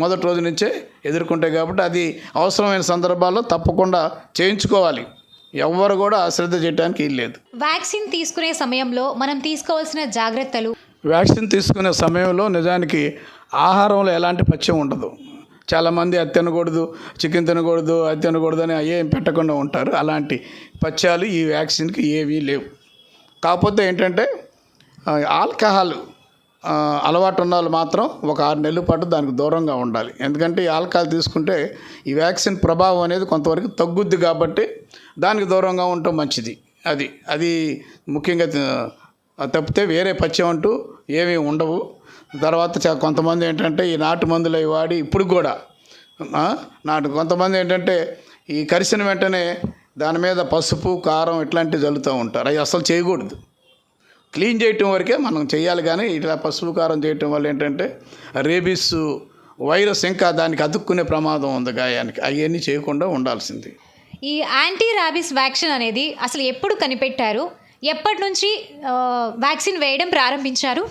మొదటి రోజు నుంచే ఎదుర్కొంటాయి. కాబట్టి అది అవసరమైన సందర్భాల్లో తప్పకుండా చేయించుకోవాలి. ఎవ్వరు కూడా అశ్రద్ధ చేయడానికి లేదు. వ్యాక్సిన్ తీసుకునే సమయంలో మనం తీసుకోవాల్సిన జాగ్రత్తలు. వ్యాక్సిన్ తీసుకునే సమయంలో నిజానికి ఆహారంలో ఎలాంటి పథ్యం ఉండదు. చాలామంది అది తినకూడదు, చికెన్ తినకూడదు, అది తినకూడదు అని ఏం పెట్టకుండా ఉంటారు. అలాంటి పథ్యాలు ఈ వ్యాక్సిన్కి ఏవీ లేవు. కాకపోతే ఏంటంటే ఆల్కహాల్ అలవాటు ఉన్న వాళ్ళు మాత్రం ఒక 6 నెలల పాటు దానికి దూరంగా ఉండాలి. ఎందుకంటే ఈ ఆల్కహాల్ తీసుకుంటే ఈ వ్యాక్సిన్ ప్రభావం అనేది కొంతవరకు తగ్గుద్ది. కాబట్టి దానికి దూరంగా ఉండటం మంచిది. అది ముఖ్యంగా తప్పితే వేరే పథ్యం అంటూ ఏమీ ఉండవు. తర్వాత కొంతమంది ఏంటంటే ఈ నాటు మందులు అవి వాడి ఇప్పుడు కూడా కొంతమంది ఏంటంటే ఈ కరిసిన వెంటనే దాని మీద పసుపు, కారం ఇట్లాంటివి చల్లుతూ ఉంటారు. అవి అసలు చేయకూడదు. క్లీన్ చేయటం వరకే మనం చేయాలి. కానీ ఇట్లా పసుపు, కారం చేయటం వల్ల ఏంటంటే రేబీస్ వైరస్ ఇంకా దానికి అతుక్కునే ప్రమాదం ఉంది గాయానికి. అవన్నీ చేయకుండా ఉండాల్సింది. ఈ యాంటీ ర్యాబీస్ వ్యాక్సిన్ అనేది అసలు ఎప్పుడు కనిపెట్టారు? ఎప్పటి నుంచి వ్యాక్సిన్ వేయడం ప్రారంభించారు?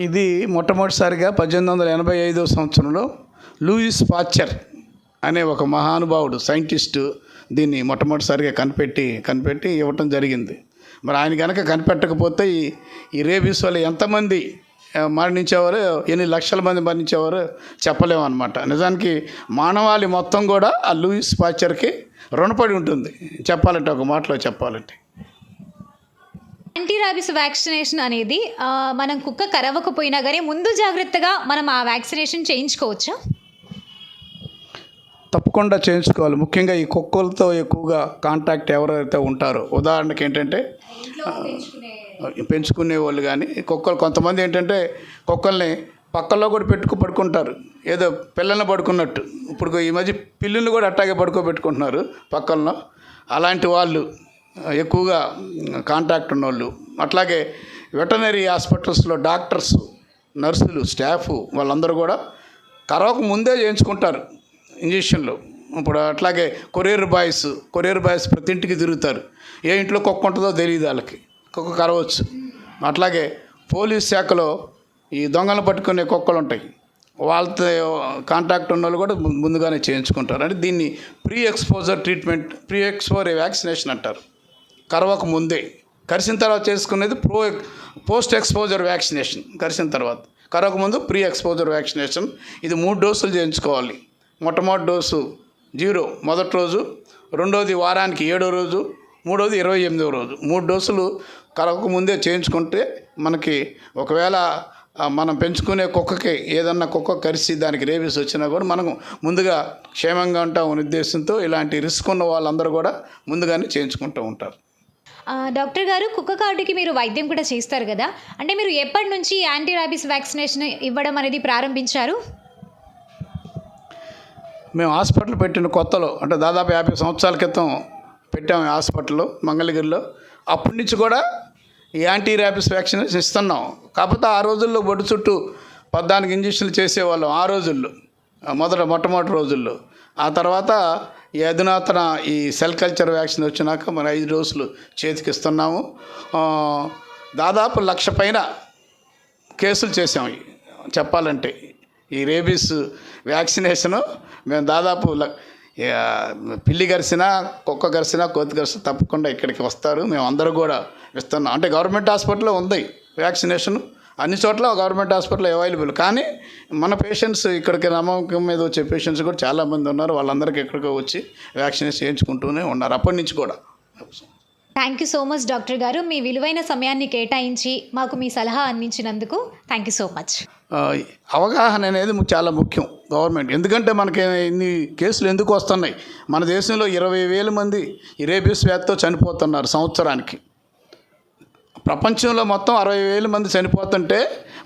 ఇది మొట్టమొదటిసారిగా 1885 సంవత్సరంలో లూయిస్ పాశ్చర్ అనే ఒక మహానుభావుడు సైంటిస్టు దీన్ని మొట్టమొదటిసారిగా కనిపెట్టి ఇవ్వటం జరిగింది. మరి ఆయన కనుక కనిపెట్టకపోతే ఈ రేబీస్ వల్ల ఎంతమంది మరణించేవారు, ఎన్ని లక్షల మంది మరణించేవారు చెప్పలేము అన్నమాట. నిజానికి మానవాళి మొత్తం కూడా ఆ లూయిస్ పాశ్చర్కి రుణపడి ఉంటుంది చెప్పాలంటే, ఒక మాటలో చెప్పాలంటే. యాంటీ ర్యాబీస్ వ్యాక్సినేషన్ అనేది మనం కుక్క కరవకపోయినా కానీ ముందు జాగ్రత్తగా మనం ఆ వ్యాక్సినేషన్ చేయించుకోవచ్చా? తప్పకుండా చేయించుకోవాలి. ముఖ్యంగా ఈ కుక్కలతో ఎక్కువగా కాంటాక్ట్ ఎవరైతే ఉంటారో, ఉదాహరణకి ఏంటంటే పెంచుకునే వాళ్ళు కానీ కుక్కలు, కొంతమంది ఏంటంటే కుక్కల్ని పక్కల్లో కూడా పడుకుంటారు, ఏదో పిల్లల్ని పడుకున్నట్టు. ఇప్పుడు ఈ మధ్య పిల్లుల్ని కూడా అట్టాగే పడుకోబెట్టుకుంటున్నారు పక్కల్లో. అలాంటి వాళ్ళు ఎక్కువగా కాంటాక్ట్ ఉన్నవాళ్ళు. అట్లాగే వెటనరీ హాస్పిటల్స్లో డాక్టర్స్, నర్సులు, స్టాఫ్ వాళ్ళందరూ కూడా కరవక ముందే చేయించుకుంటారు ఇంజక్షన్లు. ఇప్పుడు అట్లాగే కొరియర్ బాయ్స్ ప్రతి ఇంటికి తిరుగుతారు. ఏ ఇంట్లో కుక్క ఉంటుందో తెలియదు వాళ్ళకి, కుక్క కరవచ్చు. అట్లాగే పోలీస్ శాఖలో ఈ దొంగలను పట్టుకునే కుక్కలు ఉంటాయి, వాళ్ళతో కాంటాక్ట్ ఉన్న వాళ్ళు కూడా ముందుగానే చేయించుకుంటారు. అంటే దీన్ని ప్రీ ఎక్స్పోజర్ వ్యాక్సినేషన్ అంటారు. కరవక ముందే, కరిసిన తర్వాత చేసుకునేది పోస్ట్ ఎక్స్పోజర్ వ్యాక్సినేషన్. కరిసిన తర్వాత, కరవక ముందు ప్రీ ఎక్స్పోజర్ వ్యాక్సినేషన్. ఇది 3 డోసులు చేయించుకోవాలి. మొట్టమొదటి డోసు 0 మొదటి రోజు, రెండోది వారానికి 7వ రోజు, మూడోది 28వ రోజు. 3 డోసులు కరవక ముందే చేయించుకుంటే మనకి ఒకవేళ మనం పెంచుకునే కుక్కకి ఏదన్నా కుక్క కరిసి దానికి రేబీస్ వచ్చినా కూడా మనం ముందుగా క్షేమంగా ఉంటామనే ఉద్దేశంతో ఇలాంటి రిస్క్ ఉన్న వాళ్ళందరూ కూడా ముందుగానే చేయించుకుంటూ ఉంటారు. డాక్టర్ గారు, కుక్క కాటుకి మీరు వైద్యం కూడా చేస్తారు కదా, అంటే మీరు ఎప్పటి నుంచి యాంటీ ర్యాబీస్ వ్యాక్సినేషన్ ఇవ్వడం అనేది ప్రారంభించారు? మేము హాస్పిటల్ పెట్టిన కొత్తలో అంటే దాదాపు 50 సంవత్సరాల క్రితం పెట్టాము హాస్పిటల్లో మంగళగిరిలో. అప్పటి నుంచి కూడా ఈ యాంటీ ర్యాబిస్ వ్యాక్సినేషన్ ఇస్తున్నాం. కాకపోతే ఆ రోజుల్లో బొడ్డు చుట్టూ 14 ఇంజక్షన్లు చేసేవాళ్ళం ఆ రోజుల్లో, మొట్టమొదటి రోజుల్లో. ఆ తర్వాత ఈ అధునాతన ఈ సెల్ కల్చర్ వ్యాక్సిన్ వచ్చినాక మన 5 డోసులు చేతికి ఇస్తున్నాము. దాదాపు 1,00,000 పైన కేసులు చేసాము. చెప్పాలంటే ఈ రేబీస్ వ్యాక్సినేషను మేము దాదాపు పిల్లి గరిసినా, కుక్క గరిసినా, కోతి గరిసినా తప్పకుండా ఇక్కడికి వస్తారు. మేము అందరూ కూడా ఇస్తున్నాం. అంటే గవర్నమెంట్ హాస్పిటల్లో ఉంది వ్యాక్సినేషన్, అన్ని చోట్ల గవర్నమెంట్ హాస్పిటల్ అవైలబుల్. కానీ మన పేషెంట్స్ ఇక్కడికి నమ్మకం మీద వచ్చే పేషెంట్స్ కూడా చాలామంది ఉన్నారు. వాళ్ళందరికీ ఇక్కడికి వచ్చి వ్యాక్సినేషన్ చేయించుకుంటూనే ఉన్నారు అప్పటి నుంచి కూడా. Thank you so much doctor గారు. మీ విలువైన సమయాన్ని కేటాయించి మాకు మీ సలహా అందించినందుకు థ్యాంక్ యూ సో మచ్. అవగాహన అనేది చాలా ముఖ్యం గవర్నమెంట్. ఎందుకంటే మనకి ఇన్ని కేసులు ఎందుకు వస్తున్నాయి? మన దేశంలో 20,000 మంది ఈ రేబీస్ వ్యాధితో చనిపోతున్నారు సంవత్సరానికి. ప్రపంచంలో మొత్తం 60,000 మంది చనిపోతుంటే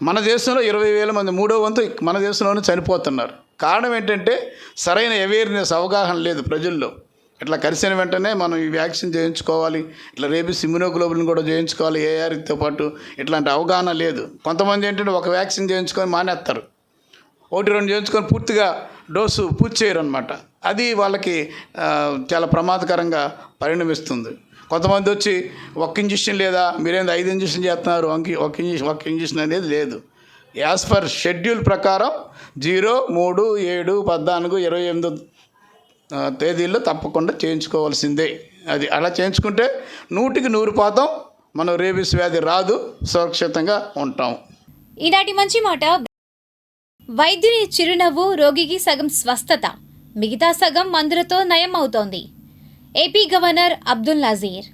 మన దేశంలో 20,000 మంది, 3వ వంతు మన దేశంలోనే చనిపోతున్నారు. కారణం ఏంటంటే సరైన అవేర్నెస్, అవగాహన లేదు ప్రజల్లో. ఇట్లా కలిసిన వెంటనే మనం ఈ వ్యాక్సిన్ చేయించుకోవాలి, ఇట్లా రేబీస్ ఇమ్యునోగ్లోబులిన్ కూడా చేయించుకోవాలి ఏఆర్తో పాటు, ఇట్లాంటి అవగాహన లేదు. కొంతమంది ఏంటంటే ఒక వ్యాక్సిన్ చేయించుకొని మానేస్తారు, 1-2 చేయించుకొని పూర్తిగా డోసు పూర్తి చేయరు అనమాట. అది వాళ్ళకి చాలా ప్రమాదకరంగా పరిణమిస్తుంది. కొంతమంది వచ్చి 1 ఇంజక్షన్ లేదా మీరేంది 5 ఇంజక్షన్ చేస్తున్నారు, ఒక ఇంజక్షన్ అనేది లేదు. యాజ్ పర్ షెడ్యూల్ ప్రకారం 0, 3, 7, 14, 28 తేదీల్లో తప్పకుండా చేయించుకోవాల్సిందే. అది అలా చేయించుకుంటే 100% మనం రేబీస్ వ్యాధి రాదు, సురక్షితంగా ఉంటాం. ఈనాటి మంచి మాట. వైద్యుని చిరునవ్వు రోగికి సగం స్వస్థత, మిగతా సగం మందులతో నయం అవుతోంది. AP governor Abdul Nazeer.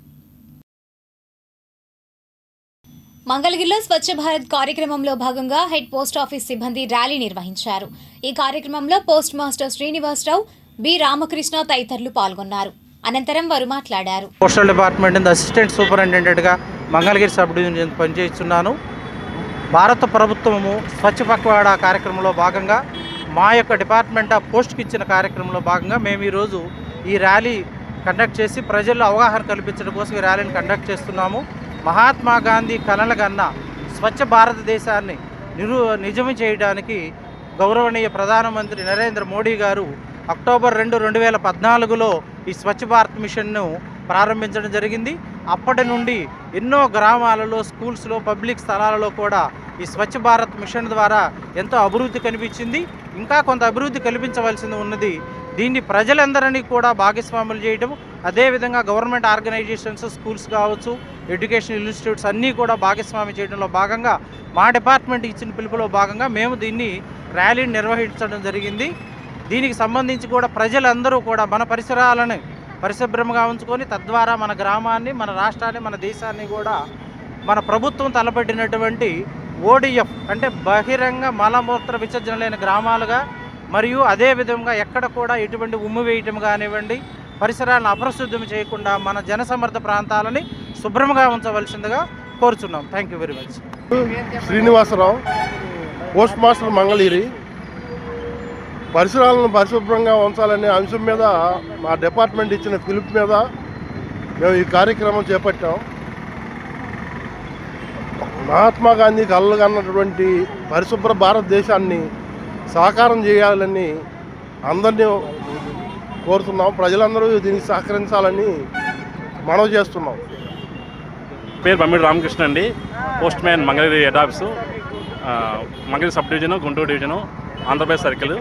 మంగళగిరిలో స్వచ్ఛ భారత్ కార్యక్రమంలో భాగంగా హెడ్ పోస్ట్ ఆఫీస్ సిబ్బంది ర్యాలీ నిర్వహించారు. ఈ కార్యక్రమంలో post master Srinivasa Rao, B Ramakrishna తదితరులు పాల్గొన్నారు. అనంతరం వారు మాట్లాడారు. పోస్టల్ డిపార్ట్మెంట్ అసిస్టెంట్ సూపరింటెండెంట్గా మంగళగిరి సబ్ డివిజన్ పనిచేస్తున్నాను. భారత ప్రభుత్వము స్వచ్ఛ పక్వాడా కార్యక్రమంలో భాగంగా మా యొక్క డిపార్ట్మెంట్ పోస్ట్కి ఇచ్చిన కార్యక్రమంలో భాగంగా మేము ఈరోజు ఈ ర్యాలీ కండక్ట్ చేసి ప్రజల్లో అవగాహన కల్పించడం కోసం ఈ ర్యాలీని కండక్ట్ చేస్తున్నాము. మహాత్మా గాంధీ కలలుగన్న స్వచ్ఛ భారతదేశాన్ని నిజం చేయడానికి గౌరవనీయ ప్రధానమంత్రి నరేంద్ర మోడీ గారు అక్టోబర్ 2, 2014లో ఈ స్వచ్ఛ భారత్ మిషన్ను ప్రారంభించడం జరిగింది. అప్పటి నుండి ఎన్నో గ్రామాలలో, స్కూల్స్లో, పబ్లిక్ స్థలాలలో కూడా ఈ స్వచ్ఛ భారత్ మిషన్ ద్వారా ఎంతో అభివృద్ధి కనిపించింది. ఇంకా కొంత అభివృద్ధి కల్పించవలసి ఉన్నది. దీన్ని ప్రజలందరినీ కూడా భాగస్వాములు చేయడం, అదేవిధంగా గవర్నమెంట్ ఆర్గనైజేషన్స్, స్కూల్స్ కావచ్చు, ఎడ్యుకేషన్ ఇన్స్టిట్యూట్స్ అన్నీ కూడా భాగస్వామి చేయడంలో భాగంగా మా డిపార్ట్మెంట్ ఇచ్చిన పిలుపులో భాగంగా మేము దీన్ని ర్యాలీని నిర్వహించడం జరిగింది. దీనికి సంబంధించి కూడా ప్రజలందరూ కూడా మన పరిసరాలను పరిశుభ్రంగా ఉంచుకొని తద్వారా మన గ్రామాన్ని, మన రాష్ట్రాన్ని, మన దేశాన్ని కూడా మన ప్రభుత్వం తలపెట్టినటువంటి ODF అంటే బహిరంగ మలమూత్ర విసర్జన లేని గ్రామాలుగా, మరియు అదేవిధంగా ఎక్కడ కూడా ఎటువంటి ఉమ్ము వేయటం కానివ్వండి, పరిసరాలను అపరిశుద్ధం చేయకుండా మన జనసమర్థ ప్రాంతాలని శుభ్రంగా ఉంచవలసిందిగా కోరుచున్నాం. Thank you very much. Srinivasa Rao, postmaster Mangalagiri. పరిసరాలను పరిశుభ్రంగా ఉంచాలనే అంశం మీద మా డిపార్ట్మెంట్ ఇచ్చిన పిలుపు మీద మేము ఈ కార్యక్రమం చేపట్టాం. మహాత్మా గాంధీ కలలు కన్నటువంటి పరిశుభ్ర భారతదేశాన్ని సాకారం చేయాలని అందరినీ కోరుతున్నాం. ప్రజలందరూ దీనికి సహకరించాలని మనవి చేస్తున్నాం. పేరు బమ్మిడి రామకృష్ణ అండి, post man Mangalagiri head office, Mangalagiri sub division, Guntur division, Andhra Pradesh circle.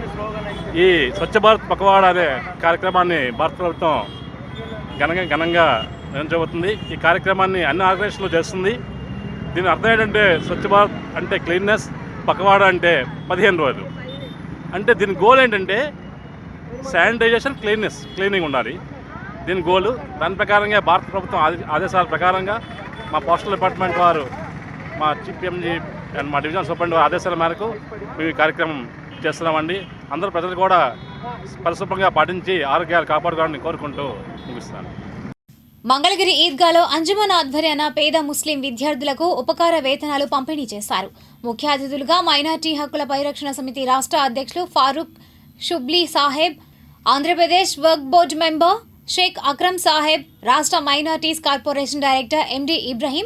ఈ స్వచ్ఛ భారత్ పక్వాడా అనే కార్యక్రమాన్ని భారత ప్రభుత్వం ఘనంగా నిర్వహించబోతుంది. ఈ కార్యక్రమాన్ని అన్ని ఆర్గనైజేషన్లు చేస్తుంది. దీని అర్థం ఏంటంటే స్వచ్ఛ భారత్ అంటే క్లీన్నెస్, పక్వాడా అంటే 15 రోజులు. అంటే దీని గోల్ ఏంటంటే శానిటైజేషన్, క్లీనింగ్ ఉండాలి దీని గోలు. దాని ప్రకారంగా భారత ప్రభుత్వం ఆదేశాల ప్రకారంగా మా పోస్టల్ డిపార్ట్మెంట్ వారు, మా CPMG అండ్ మా డివిజన్ సూపరింటెండెంట్ ఆదేశాల మేరకు మేము ఈ కార్యక్రమం చేస్తున్నామండి. అందరూ ప్రజలు కూడా పరిశుభ్రంగా పాటించి ఆరోగ్యాలు కాపాడుకోవాలని కోరుకుంటూ ముగిస్తాను. మంగళగిరి ఈద్గాలో అంజుమన్ ఆధ్వర్యాన పేద ముస్లిం విద్యార్థులకు ఉపకార వేతనాలు పంపిణీ చేశారు. ముఖ్య అతిథులుగా మైనార్టీ హక్కుల పరిరక్షణ సమితి రాష్ట్ర అధ్యక్షులు ఫారూక్ షుబ్లీ సాహెబ్, ఆంధ్రప్రదేశ్ వర్క్ బోర్డు మెంబర్ షేక్ అక్రమ్ సాహెబ్, రాష్ట్ర minorities corporation director MD Ibrahim,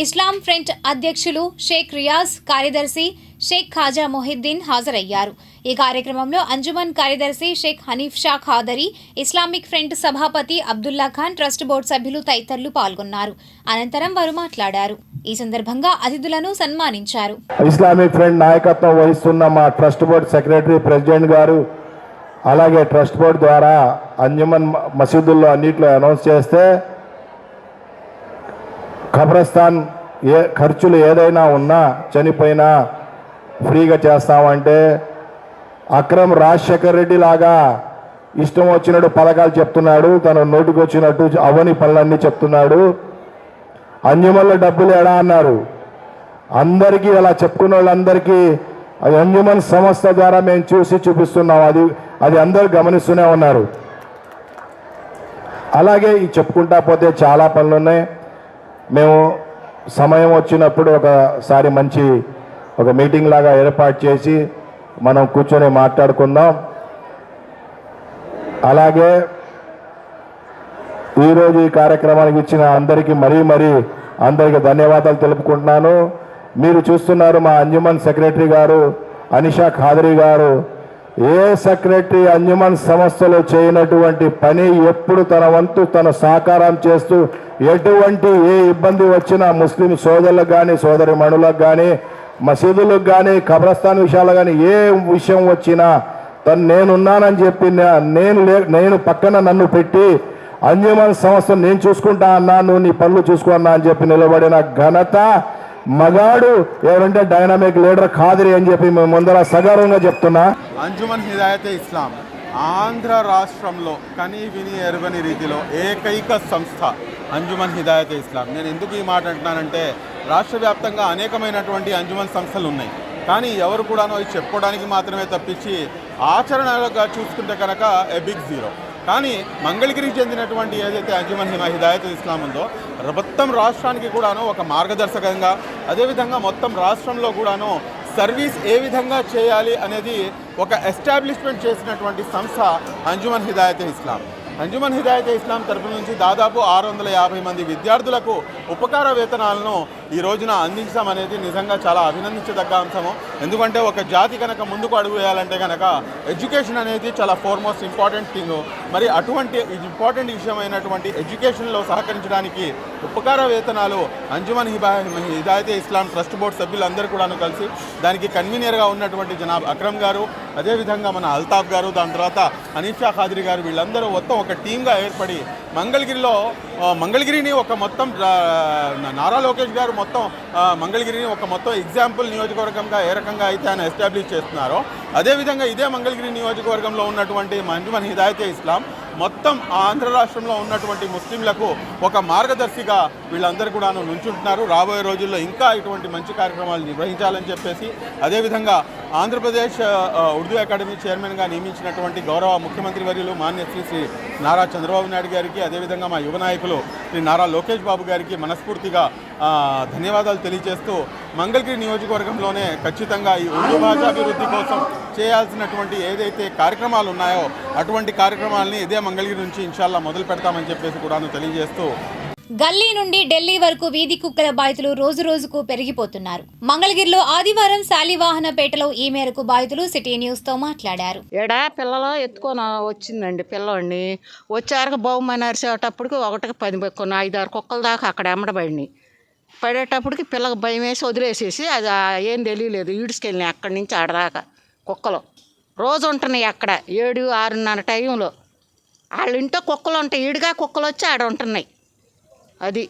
Islam front అధ్యక్షులు షేక్ రియాజ్, కార్యదర్శి షేక్ ఖాజా మొహిద్దీన్ హాజరయ్యారు. ఈ కార్యక్రమంలో అంజుమన్ కార్యదర్శి షేక్ హనీఫ్ షా ఖాదరీ, ఇస్లామిక్ ఫ్రంట్ సభాపతి అబ్దుల్లా ఖాన్, ట్రస్ట్ బోర్డు సభ్యులు తదితరులు పాల్గొన్నారు. అనంతరం వారు మాట్లాడారు. ఈ సందర్భంగా అతిథులను సన్మానించారు. ఇస్లామిక్ ఫ్రంట్ నాయకత్వం వహిస్తున్న మా ట్రస్ట్ బోర్డు సెక్రటరీ ప్రెసిడెంట్ గారు, అలాగే ట్రస్ట్ బోర్డు ద్వారా అంజుమన్ మసీదుల్లో అన్నింటిలో అనౌన్స్ చేస్తే ఖబరస్థాన్ ఖర్చులు ఏదైనా ఉన్నా చనిపోయినా ఫ్రీగా చేస్తామంటే అక్రమ్ రాజశేఖర్ రెడ్డి లాగా ఇష్టం వచ్చినట్టు పథకాలు చెప్తున్నాడు. తన నోటికి వచ్చినట్టు అవని పనులన్నీ చెప్తున్నాడు. అంజుమన్లో డబ్బులు ఎడా అన్నారు. అందరికీ అలా చెప్పుకున్న వాళ్ళందరికీ అంజుమన్ సంస్థ ద్వారా మేము చూపిస్తున్నాం. అది అందరూ గమనిస్తూనే ఉన్నారు. అలాగే ఈ చెప్పుకుంటా పోతే చాలా పనులు ఉన్నాయి. మేము సమయం వచ్చినప్పుడు ఒకసారి మంచి ఒక మీటింగ్ లాగా ఏర్పాటు చేసి మనం కూర్చొని మాట్లాడుకుందాం. అలాగే ఈరోజు ఈ కార్యక్రమానికి ఇచ్చిన అందరికీ మరీ అందరికీ ధన్యవాదాలు తెలుపుకుంటున్నాను. మీరు చూస్తున్నారు మా అంజుమన్ సెక్రటరీ గారు అనిషా ఖాదరీ గారు. ఏ సెక్రటరీ అంజుమన్ సంస్థలో చేయనటువంటి పని ఎప్పుడు తన వంతు తన సహకారం చేస్తూ ఎటువంటి ఏ ఇబ్బంది వచ్చినా ముస్లిం సోదరులకు కానీ సోదరి మణులకు కానీ మసీదులకు కానీ ఖబరస్థాన్ విషయాలు కానీ ఏ విషయం వచ్చినా నేనున్నానని చెప్పి నేను పక్కన నన్ను పెట్టి అంజుమన్ సంస్థ నేను చూసుకుంటా అన్నా, నువ్వు నీ పనులు చూసుకున్నా అని చెప్పి నిలబడిన ఘనత మగాడు ఎవరంటే డైనామిక్ లీడర్ ఖాదరీ అని చెప్పి మేము ముందర సగర్వంగా చెప్తున్నా. అంజుమన్ హిదాయతే ఇస్లాం ఆంధ్ర రాష్ట్రంలో కని విని ఎరుగని రీతిలో ఏకైక సంస్థ అంజుమన్ హిదాయతే ఇస్లాం. నేను ఎందుకు ఈ మాట అంటున్నానంటే రాష్ట్ర వ్యాప్తంగా అనేకమైనటువంటి అంజుమన్ సంస్థలు ఉన్నాయి. కానీ ఎవరు కూడానో ఇది చెప్పుకోవడానికి మాత్రమే తప్పించి ఆచరణగా చూసుకుంటే కనుక ఏ బిగ్ జీరో. కానీ మంగళగిరికి చెందినటువంటి ఏదైతే అంజుమన్ హిదాయత్ ఇస్లాం ఉందో మొత్తం రాష్ట్రానికి కూడాను ఒక మార్గదర్శకంగా, అదేవిధంగా మొత్తం రాష్ట్రంలో కూడాను సర్వీస్ ఏ విధంగా చేయాలి అనేది ఒక ఎస్టాబ్లిష్మెంట్ చేసినటువంటి సంస్థ అంజుమన్ హిదాయత్ ఇస్లాం. అంజుమన్ హిదాయత్ ఇస్లాం తరపు నుంచి దాదాపు 650 మంది విద్యార్థులకు ఉపకార వేతనాలను ఈ రోజున అందించడం అనేది నిజంగా చాలా అభినందించదగ్గ అంశము. ఎందుకంటే ఒక జాతి కనుక ముందుకు అడుగు వేయాలంటే కనుక ఎడ్యుకేషన్ అనేది చాలా ఫోర్మోస్ట్ ఇంపార్టెంట్ థింగ్. మరి అటువంటి ఇంపార్టెంట్ విషయమైనటువంటి ఎడ్యుకేషన్లో సహకరించడానికి ఉపకార వేతనాలు అంజుమన్ హిదాయత్ ఇస్లాం ట్రస్ట్ బోర్డు సభ్యులందరూ కూడాను కలిసి దానికి కన్వీనర్గా ఉన్నటువంటి జనాబ్ అక్రమ్ గారు, అదేవిధంగా మన అల్తాఫ్ గారు, దాని తర్వాత హనీఫ్ షా ఖాదరీ గారు, వీళ్ళందరూ మొత్తం ఒక టీమ్గా ఏర్పడి మంగళగిరిని ఒక మొత్తం నారా లోకేష్ గారు మొత్తం మంగళగిరిని ఒక మొత్తం ఎగ్జాంపుల్ నియోజకవర్గంగా ఏ రకంగా అయితే ఆయన ఎస్టాబ్లిష్ చేస్తున్నారో అదేవిధంగా ఇదే మంగళగిరి నియోజకవర్గంలో ఉన్నటువంటి అంజుమన్ హిదాయతే ఇస్లాం మొత్తం ఆంధ్ర రాష్ట్రంలో ఉన్నటువంటి ముస్లింలకు ఒక మార్గదర్శిగా వీళ్ళందరూ కూడా నుంచుంటున్నారు. రాబోయే రోజుల్లో ఇంకా ఇటువంటి మంచి కార్యక్రమాలు నిర్వహించాలని చెప్పేసి, అదేవిధంగా ఆంధ్రప్రదేశ్ ఉర్దూ అకాడమీ చైర్మన్గా నియమించినటువంటి గౌరవ ముఖ్యమంత్రి వర్యులు మాన్య శ్రీ నారా చంద్రబాబు నాయుడు గారికి, అదేవిధంగా మా యువ నాయకులు శ్రీ నారా లోకేష్ బాబు గారికి మనస్ఫూర్తిగా ధన్యవాదాలు తెలియజేస్తూ, మంగళగిరి నియోజకవర్గంలోనే ఖచ్చితంగా ఈ ఉర్దూ భాషాభివృద్ధి కోసం చేయాల్సినటువంటి ఏదైతే కార్యక్రమాలు ఉన్నాయో అటువంటి కార్యక్రమాలని ఇదే మంగళగిరి నుంచి ఇన్షాల్లా మొదలు పెడతామని చెప్పేసి కూడా తెలియజేస్తూ, గల్లీ నుండి ఢిల్లీ వరకు వీధి కుక్కల బాధితులు రోజు రోజుకు పెరిగిపోతున్నారు. మంగళగిరిలో ఆదివారం శాలివాహనపేటలో ఈ మేరకు బాధితులు సిటీ న్యూస్ తో మాట్లాడారు. ఏడా పిల్లలు ఎత్తుకొని వచ్చిందండి పిల్లోడిని. వచ్చాక బహుమని అరిసేటప్పటికి 1కి 10 కొన్ని 5-6 కుక్కల దాకా అక్కడ ఎమ్మడబడినాయి. పడేటప్పటికి పిల్లకి భయం వేసి వదిలేసేసి అది ఏం తెలియలేదు, ఈడ్చుకెళ్ళినాయి అక్కడి నుంచి ఆడదాకా. కుక్కలు రోజు ఉంటున్నాయి అక్కడ 7-6:30 టైంలో. వాళ్ళ ఇంట్లో కుక్కలు ఉంటాయి, ఈడుగా కుక్కలు వచ్చి ఆడ ఉంటున్నాయి. అది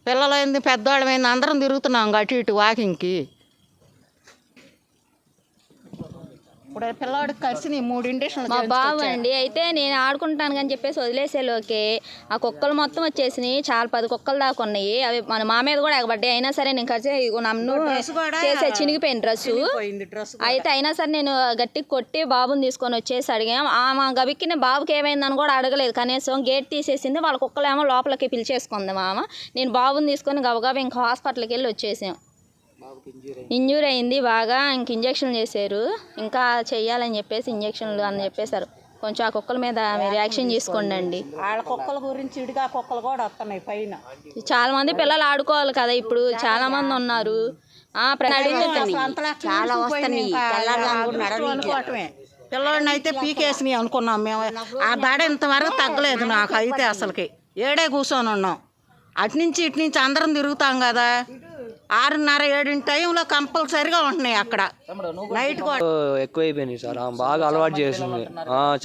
పిల్లలైంది పెద్దవాళ్ళమైంది అందరం తిరుగుతున్నాం అటు ఇటు వాకింగ్కి. ఇప్పుడు పిల్లవాడికి కలిసి 3 ఇంజక్షన్లు మా బాబు అండి. అయితే నేను ఆడుకుంటాను అని చెప్పేసి వదిలేసేలోకే ఆ కుక్కలు మొత్తం వచ్చేసినాయి. చాలా 10 కుక్కలు దాకా ఉన్నాయి. అవి మన మా మీద కూడా ఎగబడ్డాయి. అయినా సరే నేను కలిసి నన్ను చేసే చినిగిపోయిన డ్రెస్సు. అయితే అయినా సరే నేను గట్టికి కొట్టి బాబుని తీసుకొని వచ్చేసి అడిగాం. మా గబిక్కి బాబుకి ఏమైందని కూడా అడగలేదు. కనీసం గేట్ తీసేసింది. వాళ్ళ కుక్కలేమో లోపలికి పిలిచేసుకుంది మామ. నేను బాబుని తీసుకొని గబగబా ఇంకా హాస్పిటల్కి వెళ్ళి వచ్చేసాం. ఇంజూరీ అయింది బాగా. ఇంక ఇంజక్షన్లు చేశారు, ఇంకా చెయ్యాలని చెప్పేసి ఇంజక్షన్లు అని చెప్పేశారు. కొంచెం ఆ కుక్కల మీద మీరు యాక్షన్ తీసుకోండి అండి. వాళ్ళ కుక్కల గురించి ఇడిగా కుక్కలు కూడా వస్తున్నాయి పైన. చాలా మంది పిల్లలు ఆడుకోవాలి కదా, ఇప్పుడు చాలా మంది ఉన్నారు. చాలా వస్తున్నాయి అనుకోవటమే. పిల్లల్ని అయితే పీకేసినాయి అనుకున్నాం మేము. ఆ దడ ఇంతవరకు తగ్గలేదు నాకు అయితే. అసలుకి ఏడే కూర్చొని ఉన్నాం. అటు నుంచి ఇటు నుంచి అందరం తిరుగుతాం కదా. 6:30, 7 టైంలో కంపల్సరిగా ఉంటున్నాయి అక్కడ. నైట్ ఎక్కువైపోయినాయి సార్. ఆమె బాగా అలవాటు చేసింది.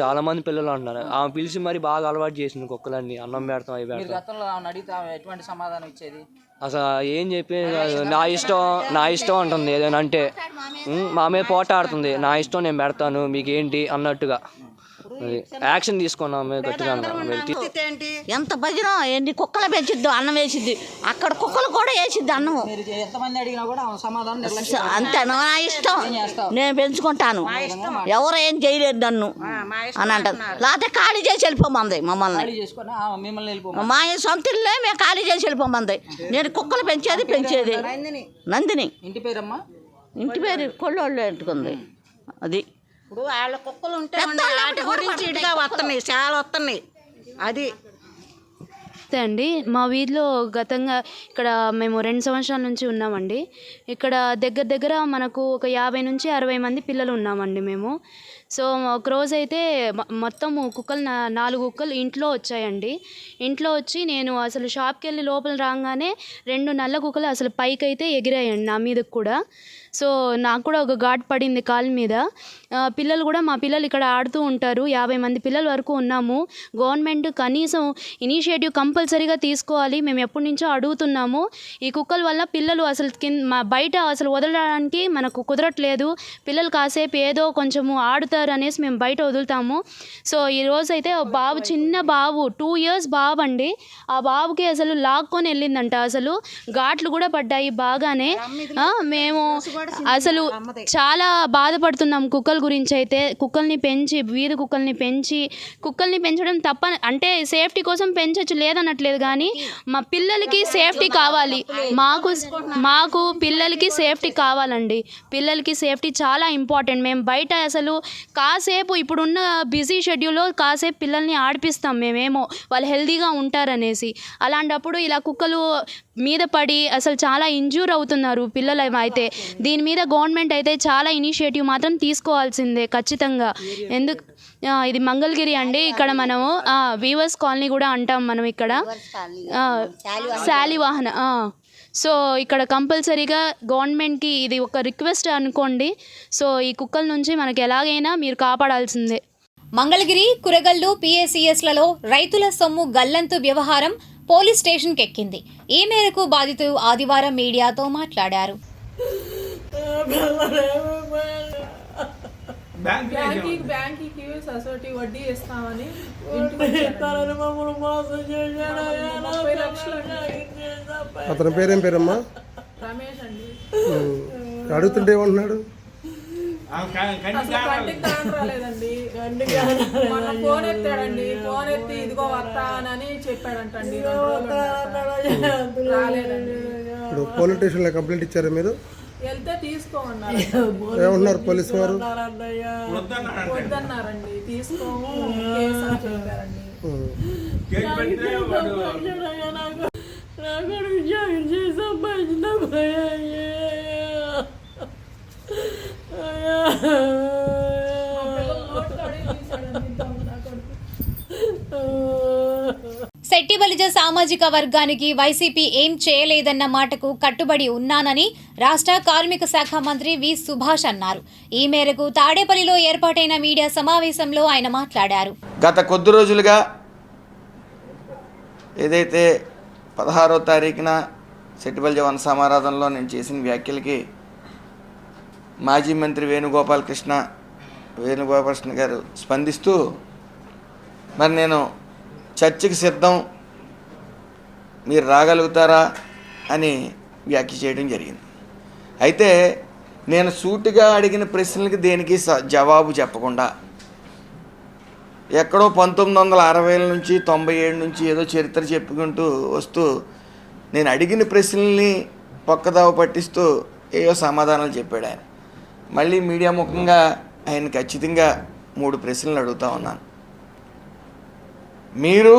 చాలా మంది పిల్లలు అంటున్నారు. ఆమె పిలిచి మరి బాగా అలవాటు చేసింది కుక్కలన్నీ. అన్నం పెడతాం, అవి పెడతాం. అసలు ఏం చెప్పి నా ఇష్టం అంటుంది. ఏదైనా అంటే మా మీద పోటాడుతుంది. నా ఇష్టం, నేను పెడతాను, మీకేంటి అన్నట్టుగా. యాక్షన్ తీసుకున్నాం గట్టిగా. ఎంత భజన, ఎన్ని కుక్కలు పెంచిద్దు, అన్నం వేసిద్ది. అక్కడ కుక్కలు కూడా వేసిద్ది అన్నం. అంతే, నా ఇష్టం, నేను పెంచుకుంటాను, ఎవరు ఏం చేయలేదు నన్ను అని అంటారు. లేకపోతే ఖాళీ చేసి వెళ్ళిపోమంది మమ్మల్ని. మా సొంత ఇల్లే మేము ఖాళీ చేసి వెళ్ళిపోమంది. నేను కుక్కలు పెంచేది నందిని. ఇంటి పేరు కొల్లోళ్ళు పెట్టుకుంది. అది ఇప్పుడు వాళ్ళ కుక్కలు ఉంటే వాటి గురించి ఇడిగా వస్తున్నాయి, చాలా వస్తున్నాయి. అది అండి మా వీధిలో గతంగా ఇక్కడ మేము 2 సంవత్సరాల నుంచి ఉన్నామండి. ఇక్కడ దగ్గర మనకు ఒక 50 నుంచి 60 మంది పిల్లలు ఉన్నామండి మేము. సో ఒక రోజు అయితే మొత్తం కుక్కలు 4 కుక్కలు ఇంట్లో వచ్చాయండి. ఇంట్లో వచ్చి నేను అసలు షాప్కి వెళ్ళి లోపల రాగానే 2 నల్ల కుక్కలు అసలు పైకి అయితే ఎగిరాయండి నా మీదకి కూడా. సో నాకు కూడా ఒక ఘాట్ పడింది కాలు మీద. పిల్లలు కూడా, మా పిల్లలు ఇక్కడ ఆడుతూ ఉంటారు. 50 మంది పిల్లల వరకు ఉన్నాము. గవర్నమెంట్ కనీసం ఇనిషియేటివ్ కంపల్సరీగా తీసుకోవాలి. మేము ఎప్పటి నుంచో అడుగుతున్నాము. ఈ కుక్కల వల్ల పిల్లలు అసలు బయట అసలు వదలడానికి మనకు కుదరట్లేదు. పిల్లలు కాసేపు ఏదో కొంచెము ఆడుతారు అనేసి మేము బయట వదులుతాము. సో ఈరోజు అయితే బాబు, చిన్న బాబు, 2 years బాబు అండి. ఆ బాబుకి అసలు లాక్కొని వెళ్ళిందంట. అసలు ఘాట్లు కూడా పడ్డాయి బాగానే. మేము అసలు చాలా బాధపడుతున్నాం కుక్కల గురించి అయితే. కుక్కల్ని పెంచి, వీధి కుక్కల్ని పెంచడం తప్ప అంటే సేఫ్టీ కోసం పెంచచ్చు, లేదనట్లేదు. కానీ మా పిల్లలకి సేఫ్టీ కావాలి. మాకు పిల్లలకి సేఫ్టీ కావాలండి. పిల్లలకి సేఫ్టీ చాలా ఇంపార్టెంట్. మేము బయట అసలు కాసేపు, ఇప్పుడున్న బిజీ షెడ్యూల్లో కాసేపు పిల్లల్ని ఆడిపిస్తాం మేమేమో, వాళ్ళు హెల్తీగా ఉంటారనేసి. అలాంటప్పుడు ఇలా కుక్కలు మీద పడి అసలు చాలా ఇంజ్యూర్ అవుతున్నారు పిల్లలు అయితే. దీని మీద గవర్నమెంట్ అయితే చాలా ఇనిషియేటివ్ మాత్రం తీసుకోవాల్సిందే ఖచ్చితంగా. ఇది మంగళగిరి అండి. ఇక్కడ మనము వీవర్స్ కాలనీ కూడా అంటాం మనం ఇక్కడ, శాలివాహన. సో ఇక్కడ కంపల్సరీగా గవర్నమెంట్కి ఇది ఒక రిక్వెస్ట్ అనుకోండి. సో ఈ కుక్కల నుంచి మనకి ఎలాగైనా మీరు కాపాడాల్సిందే. మంగళగిరి, కురగల్లు PACSలలో రైతుల సొమ్ము గల్లంతు వ్యవహారం పోలీస్ స్టేషన్కి ఎక్కింది. ఈ మేరకు బాధితులు ఆదివారం మీడియాతో మాట్లాడారు. బ్యాంక్కి సొసైటీ వడ్డీ ఇస్తామని అతని పేరేం పేరమ్మా? రమేష్ అండి. అడుగుతుంటే ఏమంటున్నాడు? అసలు కంటికి కాని రాలేదండి. మొన్న ఫోన్ ఎత్తాడండి. ఫోన్ ఎత్తి ఇదిగో వస్తానని చెప్పాడంటండి. రాలేదండి. ఇప్పుడు పోలీస్ స్టేషన్లో కంప్లైంట్ ఇచ్చారా మీరు? వెళ్తే తీసుకోమన్నారు. ఏమన్నారు పోలీసు వారు? వద్దన్నారండి, తీసుకోము కేసు అని చెప్పారండి. శెట్టి బలిజ సామాజిక వర్గానికి వైసీపీ ఏం చేయలేదన్న మాటకు కట్టుబడి ఉన్నానని రాష్ట్ర కార్మిక శాఖ మంత్రి వి సుభాష్ అన్నారు. ఈ మేరకు తాడేపల్లిలో ఏర్పాటైన మీడియా సమావేశంలో ఆయన మాట్లాడారు. గత కొద్ది రోజులుగా ఏదైతే 16వ తారీఖున శెట్టి బలిజ వన సమారాధనలో నేను చేసిన వ్యాఖ్యలకి మాజీ మంత్రి వేణుగోపాలకృష్ణ గారు స్పందిస్తూ, మరి నేను చర్చకి సిద్ధం, మీరు రాగలుగుతారా అని వ్యాఖ్య చేయడం జరిగింది. అయితే నేను సూటిగా అడిగిన ప్రశ్నలకి దేనికి జవాబు చెప్పకుండా ఎక్కడో 1960ల నుంచి 97 నుంచి ఏదో చరిత్ర చెప్పుకుంటూ వస్తూ నేను అడిగిన ప్రశ్నల్ని పక్కదావ పట్టిస్తూ ఏవో సమాధానాలు చెప్పాడు ఆయన. మళ్ళీ మీడియా ముఖంగా ఆయన ఖచ్చితంగా 3 ప్రశ్నలు అడుగుతా ఉన్నాను. మీరు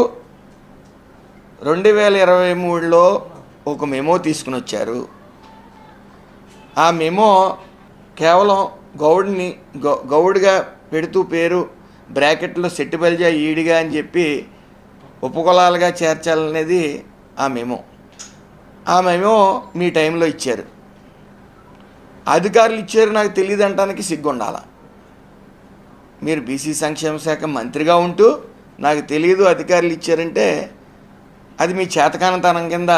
2023లో ఒక మెమో తీసుకుని వచ్చారు. ఆ మెమో కేవలం గౌడ్గా పెడుతూ పేరు బ్రాకెట్లో సెట్టిబల్జా ఈడిగా అని చెప్పి ఉపకులాలుగా చేర్చాలనేది ఆ మెమో. ఆ మెమో మీ టైంలో ఇచ్చారు. అధికారులు ఇచ్చారు నాకు తెలియదు అంటానికి సిగ్గుండాల. మీరు బీసీ సంక్షేమ శాఖ మంత్రిగా ఉంటూ నాకు తెలియదు అధికారులు ఇచ్చారంటే అది మీ చేతకానితనం కింద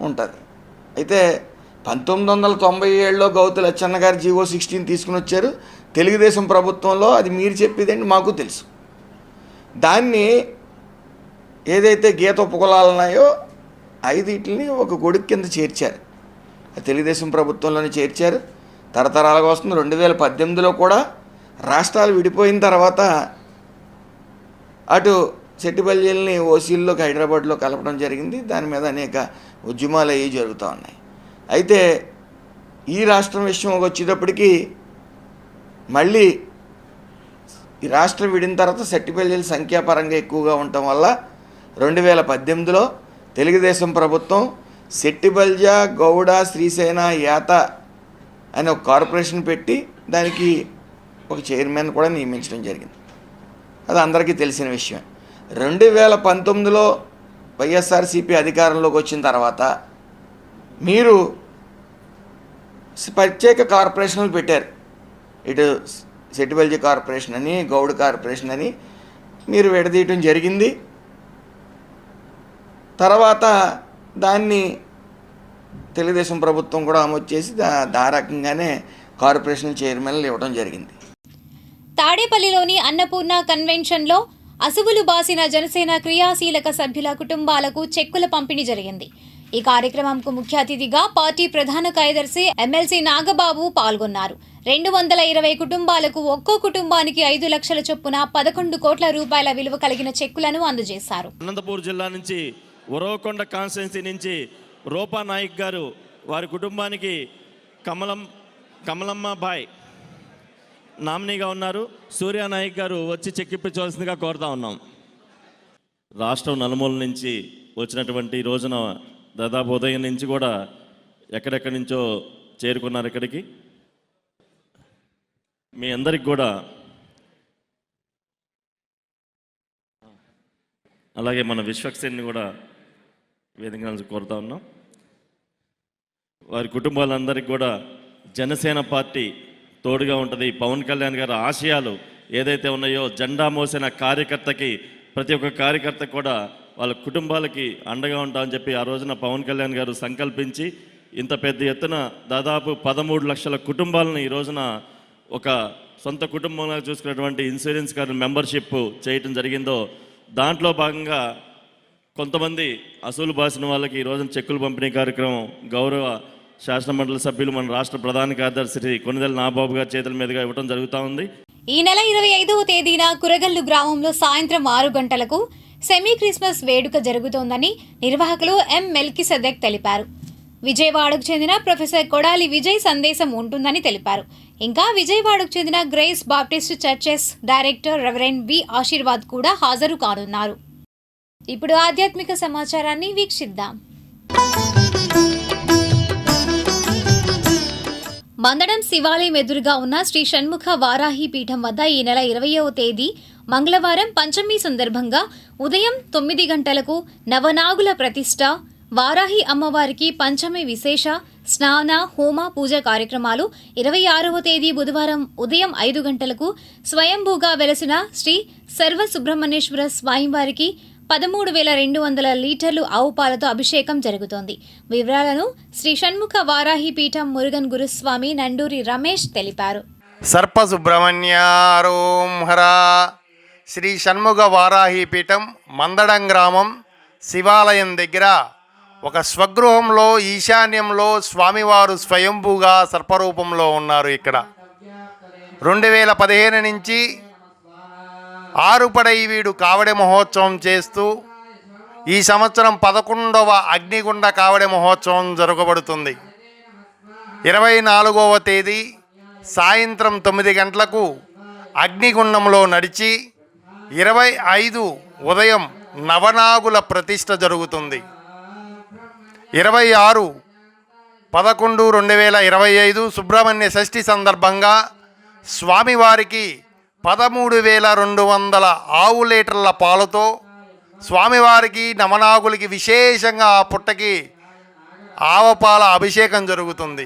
ఉంటుంది. అయితే 1997లో గౌతు లచ్చన్న గారు జీవో 16 తీసుకుని వచ్చారు తెలుగుదేశం ప్రభుత్వంలో. అది మీరు చెప్పేదండి మాకు తెలుసు. దాన్ని ఏదైతే గీత ఉపకులాలు ఉన్నాయో 5 ఒక గొడుగు కింద చేర్చారు. తెలుగుదేశం ప్రభుత్వంలోనే చేర్చారు. తరతరాలుగా వస్తుంది. 2018లో కూడా రాష్ట్రాలు విడిపోయిన తర్వాత అటు సెట్టిబల్జీలని ఓసీల్లోకి హైదరాబాద్లో కలపడం జరిగింది. దాని మీద అనేక ఉద్యమాలు అవి జరుగుతూ ఉన్నాయి. అయితే ఈ రాష్ట్రం విషయం వచ్చేటప్పటికి మళ్ళీ ఈ రాష్ట్రం విడిన తర్వాత సెట్టిబల్జీల సంఖ్యాపరంగా ఎక్కువగా ఉండటం వల్ల 2018లో తెలుగుదేశం ప్రభుత్వం సెట్టిబల్జా గౌడ శ్రీసేన యాత అనే ఒక కార్పొరేషన్ పెట్టి దానికి ఒక చైర్మన్ కూడా నియమించడం జరిగింది. అది అందరికీ తెలిసిన విషయం. 2019లో వైఎస్ఆర్సీపీ అధికారంలోకి వచ్చిన తర్వాత మీరు ప్రత్యేక కార్పొరేషన్లు పెట్టారు. ఇటు సెట్టిబల్జీ కార్పొరేషన్ అని గౌడ్ కార్పొరేషన్ అని మీరు విడదీయటం జరిగింది. తర్వాత దాన్ని తెలుగుదేశం ప్రభుత్వం కూడా అమలు చేసి ఆ రకంగానే కార్పొరేషన్ చైర్మన్లు ఇవ్వడం జరిగింది. తాడేపల్లిలోని అన్నపూర్ణ కన్వెన్షన్లో అసువులు బాసిన జనసేన క్రియాశీలక సభ్యుల కుటుంబాలకు చెక్కుల పంపిణీ జరిగింది. ఈ కార్యక్రమంకు ముఖ్య అతిథిగా పార్టీ ప్రధాన కార్యదర్శి ఎమ్మెల్సీ నాగబాబు పాల్గొన్నారు. 220 కుటుంబాలకు ఒక్కో కుటుంబానికి 5 లక్షల చొప్పున 11 కోట్ల రూపాయల విలువ కలిగిన చెక్కులను అందజేశారు. అనంతపూర్ జిల్లా నుంచి ఉరవకొండ కాన్స్టిట్యున్సీ నుంచి రూపా నాయక్ గారు వారి కుటుంబానికి కమలమ్మ బాయ్ నామినీగా ఉన్నారు. సూర్య నాయక్ గారు వచ్చి చెక్కిప్పించవలసిందిగా కోరుతా ఉన్నాం. రాష్ట్రం నలుమూల నుంచి వచ్చినటువంటి ఈ రోజున దాదాపు ఉదయం నుంచి కూడా ఎక్కడెక్కడి నుంచో చేరుకున్నారు ఇక్కడికి. మీ అందరికి కూడా అలాగే మన విశ్వక్సేన్ని కూడా వేదిక నుంచి కోరుతా ఉన్నాం. వారి కుటుంబాలందరికీ కూడా జనసేన పార్టీ తోడుగా ఉంటుంది. పవన్ కళ్యాణ్ గారి ఆశయాలు ఏదైతే ఉన్నాయో జెండా మోసిన కార్యకర్తకి ప్రతి ఒక్క కార్యకర్త కూడా వాళ్ళ కుటుంబాలకి అండగా ఉంటామని చెప్పి ఆ రోజున పవన్ కళ్యాణ్ గారు సంకల్పించి ఇంత పెద్ద ఎత్తున దాదాపు 13 లక్షల కుటుంబాలను ఈ రోజున ఒక సొంత కుటుంబంగా చూసుకున్నటువంటి ఇన్సూరెన్స్ కార్డు మెంబర్షిప్ చేయటం జరిగిందో దాంట్లో భాగంగా కొంతమంది అసూలు బాసిన వాళ్ళకి ఈ రోజున చెక్కులు పంపిణీ కార్యక్రమం గౌరవ శాసనమండలి సభ్యులు మన రాష్ట్ర ప్రధాన కార్యదర్శి కొనిదెల నాగబాబు గారి చేతుల మీదుగా ఇవ్వడం జరుగుతూ ఉంది. ఈ నెల 25వ తేదీన కురగల్లు గ్రామంలో సాయంత్రం 6 గంటలకు సెమీ క్రిస్మస్ వేడుక జరుగుతోందని నిర్వాహకులు ఎం మెల్కిసెదెక్ తెలిపారు. విజయవాడకు చెందిన ప్రొఫెసర్ కొడాలి విజయ్ సందేశం ఉంటుందని తెలిపారు. ఇంకా విజయవాడకు చెందిన Grace Baptist churches director reverend V Ashirvad కూడా హాజరు కానున్నారు. ఇప్పుడు ఆధ్యాత్మిక సమాచారాన్ని వీక్షిద్దాం. మందడం శివాలయం ఎదురుగా ఉన్న శ్రీ షణ్ముఖ వారాహి పీఠం వద్ద ఈ నెల 20వ తేదీ మంగళవారం పంచమి సందర్భంగా ఉదయం 9 గంటలకు నవనాగుల ప్రతిష్ఠ, వారాహి అమ్మవారికి పంచమి విశేష స్నాన హోమ పూజ కార్యక్రమాలు, 26వ తేదీ బుధవారం ఉదయం 5 గంటలకు స్వయంభూగా వెలసిన శ్రీ సర్వ సుబ్రహ్మణ్యేశ్వర స్వామివారికి 13,200 లీటర్లు ఆవు పాలతో అభిషేకం జరుగుతోంది. వివరాలను శ్రీ షణ్ముఖ వారాహి పీఠం మురుగన్ గురుస్వామి నండూరి రమేష్ తెలిపారు. సర్ప సుబ్రహ్మణ్యారోం హర. శ్రీ షణ్ముఖ వారాహి పీఠం మందడం గ్రామం శివాలయం దగ్గర ఒక స్వగృహంలో ఈశాన్యంలో స్వామివారు స్వయంభూగా సర్పరూపంలో ఉన్నారు. ఇక్కడ 2015 నుంచి ఆరుపడై వీడు కావడి మహోత్సవం చేస్తూ ఈ సంవత్సరం 11వ అగ్నిగుండ కావడి మహోత్సవం జరగబడుతుంది. 24వ తేదీ సాయంత్రం 9 గంటలకు అగ్నిగుండంలో నడిచి 25 ఉదయం నవనాగుల ప్రతిష్ఠ జరుగుతుంది. 26/11/2025 సుబ్రహ్మణ్య షష్ఠి సందర్భంగా స్వామివారికి 13,200 ఆవు లీటర్ల పాలతో స్వామివారికి నవనాగులకి విశేషంగా ఆ పుట్టకి ఆవపాల అభిషేకం జరుగుతుంది.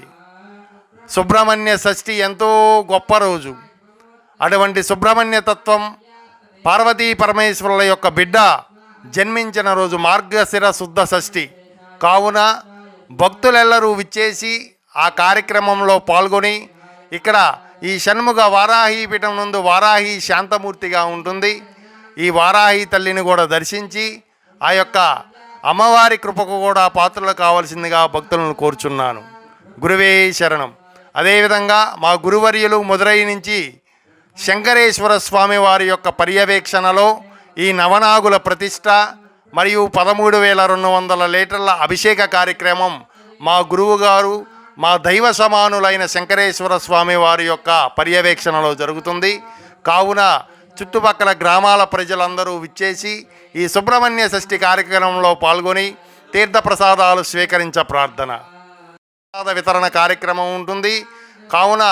సుబ్రహ్మణ్య షష్ఠి ఎంతో గొప్ప రోజు. అటువంటి సుబ్రహ్మణ్య తత్వం పార్వతీ పరమేశ్వరుల యొక్క బిడ్డ జన్మించిన రోజు మార్గశిర శుద్ధ షష్ఠి కావున భక్తులెల్లరూ విచ్చేసి ఆ కార్యక్రమంలో పాల్గొని ఇక్కడ ఈ షణ్ముఖ వారాహి పీఠం నందు వారాహి శాంతమూర్తిగా ఉంటుంది. ఈ వారాహి తల్లిని కూడా దర్శించి ఆ యొక్క అమ్మవారి కృపకు కూడా పాత్రలు కావాల్సిందిగా భక్తులను కోరుచున్నాను. గురువే శరణం. అదేవిధంగా మా గురువర్యులు మదురై నుంచి శంకరేశ్వర స్వామి వారి యొక్క పర్యవేక్షణలో ఈ నవనాగుల ప్రతిష్ట మరియు 13,200 లీటర్ల అభిషేక కార్యక్రమం మా గురువుగారు మా దైవ సమానులైన శంకరేశ్వర స్వామి వారి యొక్క పర్యవేక్షణలో జరుగుతుంది. కావున చుట్టుపక్కల గ్రామాల ప్రజలందరూ విచ్చేసి ఈ సుబ్రహ్మణ్య షష్ఠి కార్యక్రమంలో పాల్గొని తీర్థప్రసాదాలు స్వీకరించ ప్రార్థన ప్రసాద వితరణ కార్యక్రమం ఉంటుంది. కావున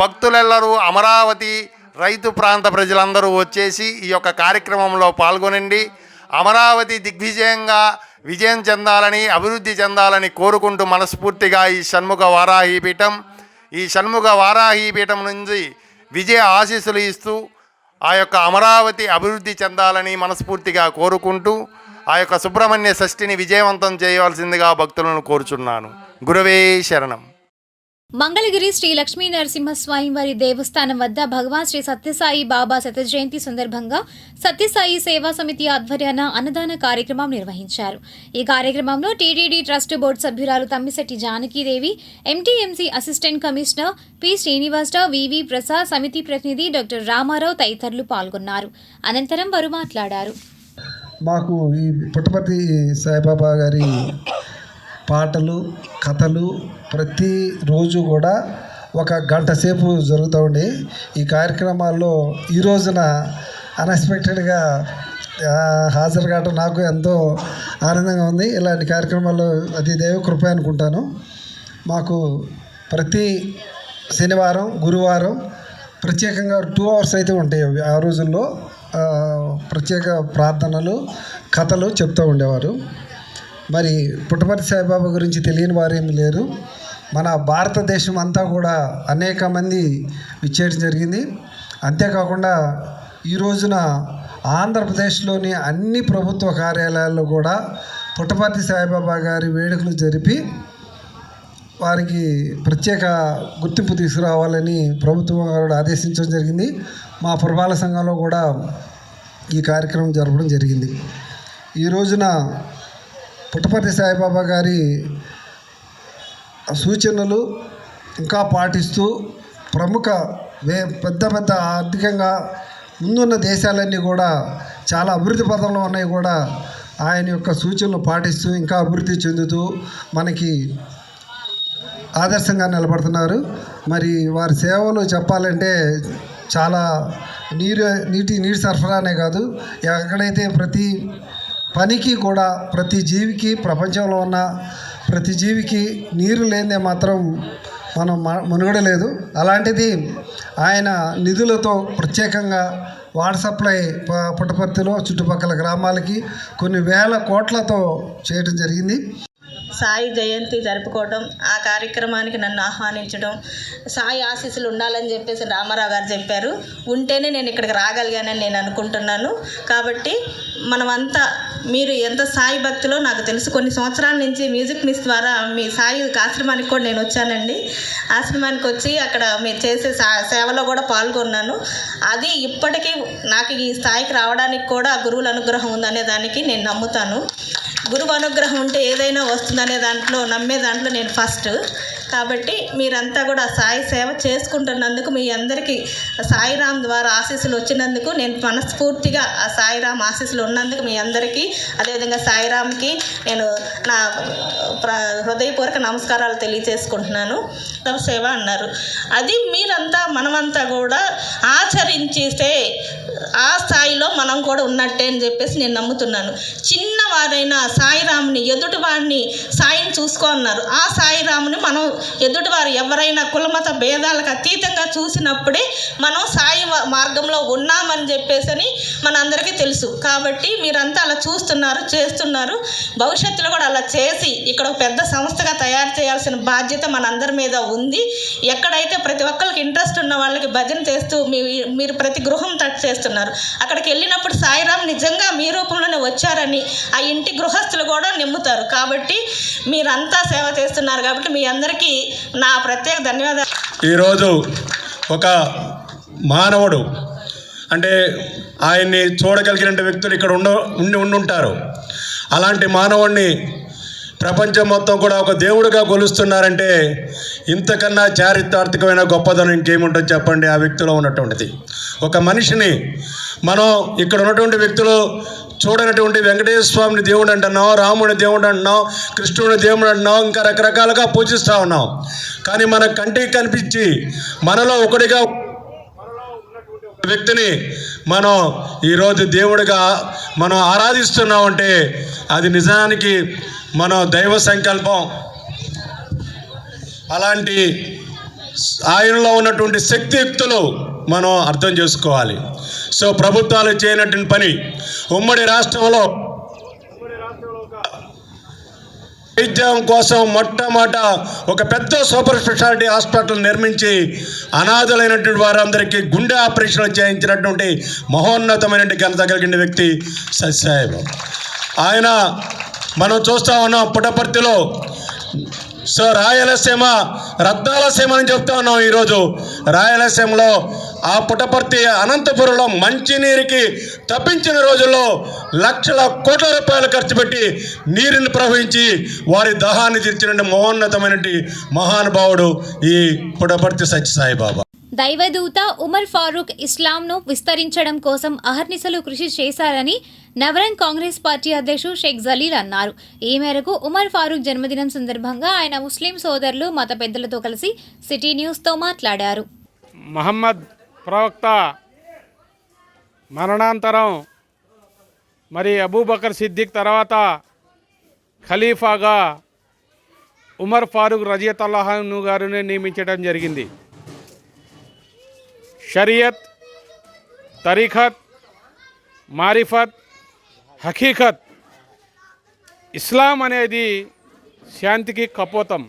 భక్తులెల్లరూ అమరావతి రైతు ప్రాంత ప్రజలందరూ వచ్చేసి ఈ యొక్క కార్యక్రమంలో పాల్గొనండి. అమరావతి దిగ్విజయంగా విజయం చెందాలని అభివృద్ధి చెందాలని కోరుకుంటూ మనస్ఫూర్తిగా ఈ షణ్ముఖ వారాహి పీఠం నుంచి విజయ ఆశీస్సులు ఇస్తూ ఆ యొక్క అమరావతి అభివృద్ధి చెందాలని మనస్ఫూర్తిగా కోరుకుంటూ ఆ యొక్క సుబ్రహ్మణ్య షష్ఠిని విజయవంతం చేయవలసిందిగా భక్తులను కోరుచున్నాను. గురువే శరణం. మంగళగిరి శ్రీ లక్ష్మీ నరసింహస్వామి వారి దేవస్థానం వద్ద భగవాన్ శ్రీ సత్యసాయి బాబా శత జయంతి సందర్భంగా సత్యసాయి సేవా సమితి ఆధ్వర్యాన అన్నదాన కార్యక్రమం నిర్వహించారు. ఈ కార్యక్రమంలో టీటీడీ ట్రస్ట్ బోర్డు సభ్యురాలు Thammisetti Janaki Devi, MTMC assistant commissioner P Srinivasa Rao, VV Prasad, సమితి ప్రతినిధి డాక్టర్ రామారావు తదితరులు పాల్గొన్నారు. అనంతరం వారు మాట్లాడారు. మాకు ఈ పుట్టపర్తి సాయిబాబా గారి పాటలు, కథలు ప్రతిరోజు కూడా 1 గంట సేపు జరుగుతూ ఉండే ఈ కార్యక్రమాల్లో ఈ రోజున అన్ఎక్స్పెక్టెడ్గా హాజరు కావడం నాకు ఎంతో ఆనందంగా ఉంది. ఇలాంటి కార్యక్రమాలు అది దైవ కృప అనుకుంటాను. మాకు ప్రతి శనివారం, గురువారం ప్రత్యేకంగా 2 hours అయితే ఉంటాయి. ఆ రోజుల్లో ప్రత్యేక ప్రార్థనలు, కథలు చెప్తూ ఉండేవారు. మరి పుట్టపర్తి సాయిబాబా గురించి తెలియని వారేమీ లేరు. మన భారతదేశం అంతా కూడా అనేక మంది విచ్చేయడం జరిగింది. అంతేకాకుండా ఈ రోజున ఆంధ్రప్రదేశ్లోని అన్ని ప్రభుత్వ కార్యాలయాల్లో కూడా పుట్టపర్తి సాయిబాబా గారి వేడుకలు జరిపి వారికి ప్రత్యేక గుర్తింపు తీసుకురావాలని ప్రభుత్వం గారు ఆదేశించడం జరిగింది. మా పురపాలక సంఘంలో కూడా ఈ కార్యక్రమం జరపడం జరిగింది. ఈ రోజున పుట్టపర్తి సాయిబాబా గారి సూచనలు ఇంకా పాటిస్తూ ప్రముఖ పెద్ద ఆర్థికంగా ముందున్న దేశాలన్నీ కూడా చాలా అభివృద్ధి పథంలో ఉన్నాయి కూడా ఆయన యొక్క సూచనలు పాటిస్తూ ఇంకా అభివృద్ధి చెందుతూ మనకి ఆదర్శంగా నిలబడుతున్నారు. మరి వారి సేవలు చెప్పాలంటే చాలా నీటి సరఫరానే కాదు, ఎక్కడైతే ప్రతి పనికి కూడా ప్రతి జీవికి, ప్రపంచంలో ఉన్న ప్రతి జీవికి నీరు లేదే మాత్రం మనం మనుగడ లేదు. అలాంటిది ఆయన నిధులతో ప్రత్యేకంగా వాటర్ సప్లై పుట్టపర్తిలో చుట్టుపక్కల గ్రామాలకి కొన్ని వేల కోట్లతో చేయడం జరిగింది. సాయి జయంతి జరుపుకోవడం, ఆ కార్యక్రమానికి నన్ను ఆహ్వానించడం, సాయి ఆశీస్సులు ఉండాలని చెప్పేసి రామారావు గారు చెప్పారు. ఉంటేనే నేను ఇక్కడికి రాగలిగానని నేను అనుకుంటున్నాను. కాబట్టి మనమంతా, మీరు ఎంత సాయి భక్తిలో నాకు తెలుసు. కొన్ని సంవత్సరాల నుంచి మ్యూజిక్ మిస్ ద్వారా మీ సాయి ఆశ్రమానికి కూడా నేను వచ్చానండి. ఆశ్రమానికి వచ్చి అక్కడ మీరు చేసే సేవలో కూడా పాల్గొన్నాను. అది ఇప్పటికీ నాకు ఈ స్థాయికి రావడానికి కూడా గురువుల అనుగ్రహం ఉందనే దానికి నేను నమ్ముతాను. గురువు అనుగ్రహం ఉంటే ఏదైనా వస్తుందనే నమ్మే దాంట్లో నేను ఫస్ట్. కాబట్టి మీరంతా కూడా సాయి సేవ చేసుకుంటున్నందుకు, మీ అందరికీ సాయిరామ్ ద్వారా ఆశీస్సులు వచ్చినందుకు నేను మనస్ఫూర్తిగా ఆ సాయిరామ్ ఆశీస్సులు ఉన్నందుకు మీ అందరికీ, అదేవిధంగా సాయిరామ్కి నేను నా హృదయపూర్వక నమస్కారాలు తెలియజేసుకుంటున్నాను. సేవ అన్నారు. అది మీరంతా మనమంతా కూడా ఆచరించేస్తే ఆ స్థాయిలో మనం కూడా ఉన్నట్టే అని చెప్పేసి నేను నమ్ముతున్నాను. చిన్నవారైన సాయిరాముని ఎదుటివాడిని సాయం చూసుకో అన్నారు. ఆ సాయిరాముని మనం ఎదుటివారు ఎవరైనా కులమత భేదాలకు అతీతంగా చూసినప్పుడే మనం సాయి మార్గంలో ఉన్నామని చెప్పేసి మనందరికీ తెలుసు. కాబట్టి మీరంతా అలా చూస్తున్నారు, చేస్తున్నారు. భవిష్యత్తులో కూడా అలా చేసి ఇక్కడ ఒక పెద్ద సంస్థగా తయారు చేయాల్సిన బాధ్యత మనందరి మీద ఉంది. ఎక్కడైతే ప్రతి ఒక్కరికి ఇంట్రెస్ట్ ఉన్న వాళ్ళకి భజన చేస్తూ మీరు ప్రతి గృహం టచ్ చేస్తున్నారు. అక్కడికి వెళ్ళినప్పుడు సాయిరామ్ నిజంగా మీ రూపంలోనే వచ్చారని ఆ ఇంటి గృహస్థులు కూడా నమ్ముతారు. కాబట్టి మీరంతా సేవ చేస్తున్నారు కాబట్టి మీ అందరికీ నా ప్రత్యేక ధన్యవాదాలు. ఈరోజు ఒక మానవుడు అంటే ఆయన్ని చూడగలిగిన వ్యక్తులు ఇక్కడ ఉండుంటారు. అలాంటి మానవుడిని ప్రపంచం మొత్తం కూడా ఒక దేవుడిగా కొలుస్తున్నారంటే ఇంతకన్నా చారిత్రాత్మకమైన గొప్పదనం ఇంకేముంటుంది చెప్పండి ఆ వ్యక్తిలో ఉన్నటువంటిది. ఒక మనిషిని మనం ఇక్కడ ఉన్నటువంటి వ్యక్తులు చూడనటువంటి వెంకటేశ్వర స్వామిని దేవుడు అంటున్నాం, రాముని దేవుడు అంటున్నాం, కృష్ణుని దేవుడు అంటున్నాం, ఇంకా రకరకాలుగా పూజిస్తూ ఉన్నాం. కానీ మన కంటికి కనిపించి మనలో ఒకటిగా వ్యక్తిని మనం ఈరోజు దేవుడిగా మనం ఆరాధిస్తున్నామంటే అది నిజానికి మన దైవ సంకల్పం. అలాంటి ఆయనలో ఉన్నటువంటి శక్తియుక్తులు మనం అర్థం చేసుకోవాలి. సో ప్రభుత్వాలు చేయనటువంటి పని ఉమ్మడి రాష్ట్రంలో వైద్యం కోసం మొట్టమొదట ఒక పెద్ద సూపర్ స్పెషాలిటీ హాస్పిటల్ నిర్మించి అనాథలైనటువంటి వారందరికీ గుండె ఆపరేషన్లు చేయించినటువంటి మహోన్నతమైన ఘనత కలిగిన వ్యక్తి సత్యసాయి. ఆయన మనం చూస్తూ ఉన్నాం పుట్టపర్తిలో. సో రాయలసీమ రత్నాలసీమ అని చెప్తా ఉన్నాం. ఈరోజు రాయలసీమలో ఆ పుట్టపర్తి అనంతపురంలో మంచినీరుకి తప్పించిన రోజుల్లో లక్షల కోట్ల రూపాయలు ఖర్చు పెట్టి నీరుని ప్రవహించి వారి దాహాన్ని తీర్చిన మహోన్నతమైన మహానుభావుడు ఈ పుట్టపర్తి సత్యసాయి బాబా. దైవదూత ఉమర్ ఫారూక్ ఇస్లాంను విస్తరించడం కోసం అహర్నిశలు కృషి చేశారని నవరంగ్ కాంగ్రెస్ పార్టీ అధ్యక్షుడు షేక్ జలీల్ అన్నారు. ఈ మేరకు ఉమర్ ఫారూక్ జన్మదినం సందర్భంగా ఆయన ముస్లిం సోదరులు మత పెద్దలతో కలిసి సిటీ న్యూస్తో మాట్లాడారు. మహమ్మద్ ప్రవక్త మరణాంతరం మరి అబూబకర్ సిద్దిక్ తర్వాత ఖలీఫాగా ఉమర్ ఫారూక్ రజియతుల్లాహు అన్హు గారిని నియమించడం జరిగింది. షరియత్, తరీఖత్, మారిఫత్, హకీకత్, ఇస్లాం అనేది శాంతికి కపోతం.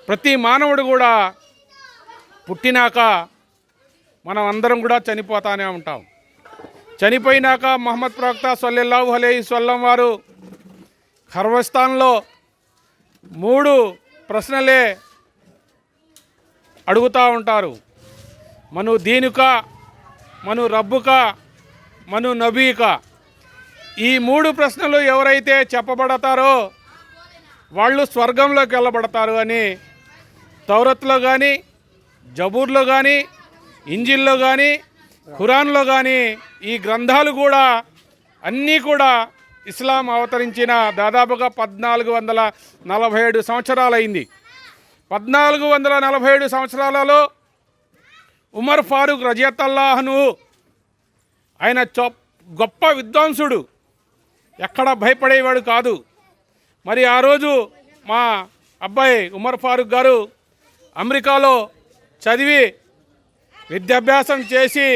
ప్రతి మానవుడు కూడా పుట్టినాక మనం అందరం కూడా చనిపోతానే ఉంటాం. చనిపోయినాక ముహమ్మద్ ప్రవక్త సల్లల్లాహు అలైహి వసల్లం వారు ఖర్వస్థాన్లో 3 ప్రశ్నలే అడుగుతూ ఉంటారు. మను దీనుక, మను రబ్బుక, మను నబీక. ఈ 3 ప్రశ్నలు ఎవరైతే చెప్పబడతారో వాళ్ళు స్వర్గంలోకి వెళ్ళబడతారు అని తౌరత్లో కానీ, జబూర్లో కానీ, ఇంజిల్లో కానీ, ఖురాన్లో కానీ ఈ గ్రంథాలు కూడా అన్నీ కూడా ఇస్లాం అవతరించిన దాదాపుగా 1447 సంవత్సరాలైంది. 1447 సంవత్సరాలలో ఉమర్ ఫారూక్ రజియతుల్లాహు అన్హు ఆయన గొప్ప విద్వాంసుడు, ఎక్కడ భయపడేవాడు కాదు. మరి ఆ రోజు మా అబ్బాయి ఉమర్ ఫారూక్ గారు అమెరికాలో చదివి విద్యాభ్యాసం చేసి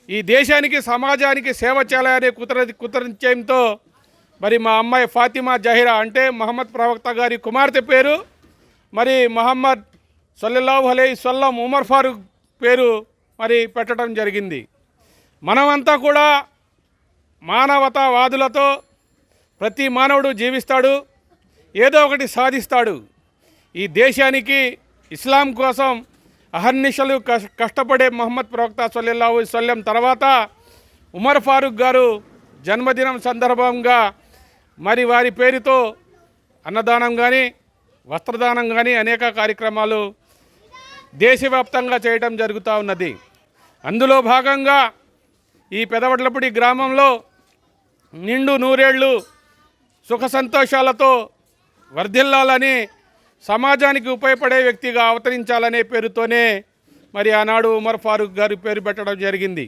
ఈ దేశానికి సమాజానికి సేవ చేయాలనే కృతనిశ్చయంతో మరి మా అమ్మాయి ఫాతిమా జహీరా అంటే మహమ్మద్ ప్రవక్త గారి కుమార్తె పేరు, మరి మహమ్మద్ సల్లల్లాహు అలైహి వసల్లం ఉమర్ ఫారూక్ పేరు మరి పెట్టడం జరిగింది. మనమంతా కూడా మానవతావాదులతో ప్రతి మానవుడు జీవిస్తాడు, ఏదో ఒకటి సాధిస్తాడు. ఈ దేశానికి ఇస్లాం కోసం అహర్నిశలు కష్టపడే మహమ్మద్ ప్రవక్త సల్లల్లాహు అలైహి వసల్లం తర్వాత ఉమర్ ఫారూక్ గారు జన్మదినం సందర్భంగా మరి వారి పేరుతో అన్నదానం కానీ, వస్త్రదానం కానీ అనేక కార్యక్రమాలు దేశవ్యాప్తంగా చేయడం జరుగుతూ ఉన్నది. అందులో భాగంగా ఈ పెదవడ్లపూడి గ్రామంలో నిండు నూరేళ్లు సుఖ సంతోషాలతో వర్ధిల్లాలని సమాజానికి ఉపయోగపడే వ్యక్తిగా అవతరించాలనే పేరుతోనే మరి ఆనాడు ఉమర్ ఫారూక్ గారి పేరు పెట్టడం జరిగింది.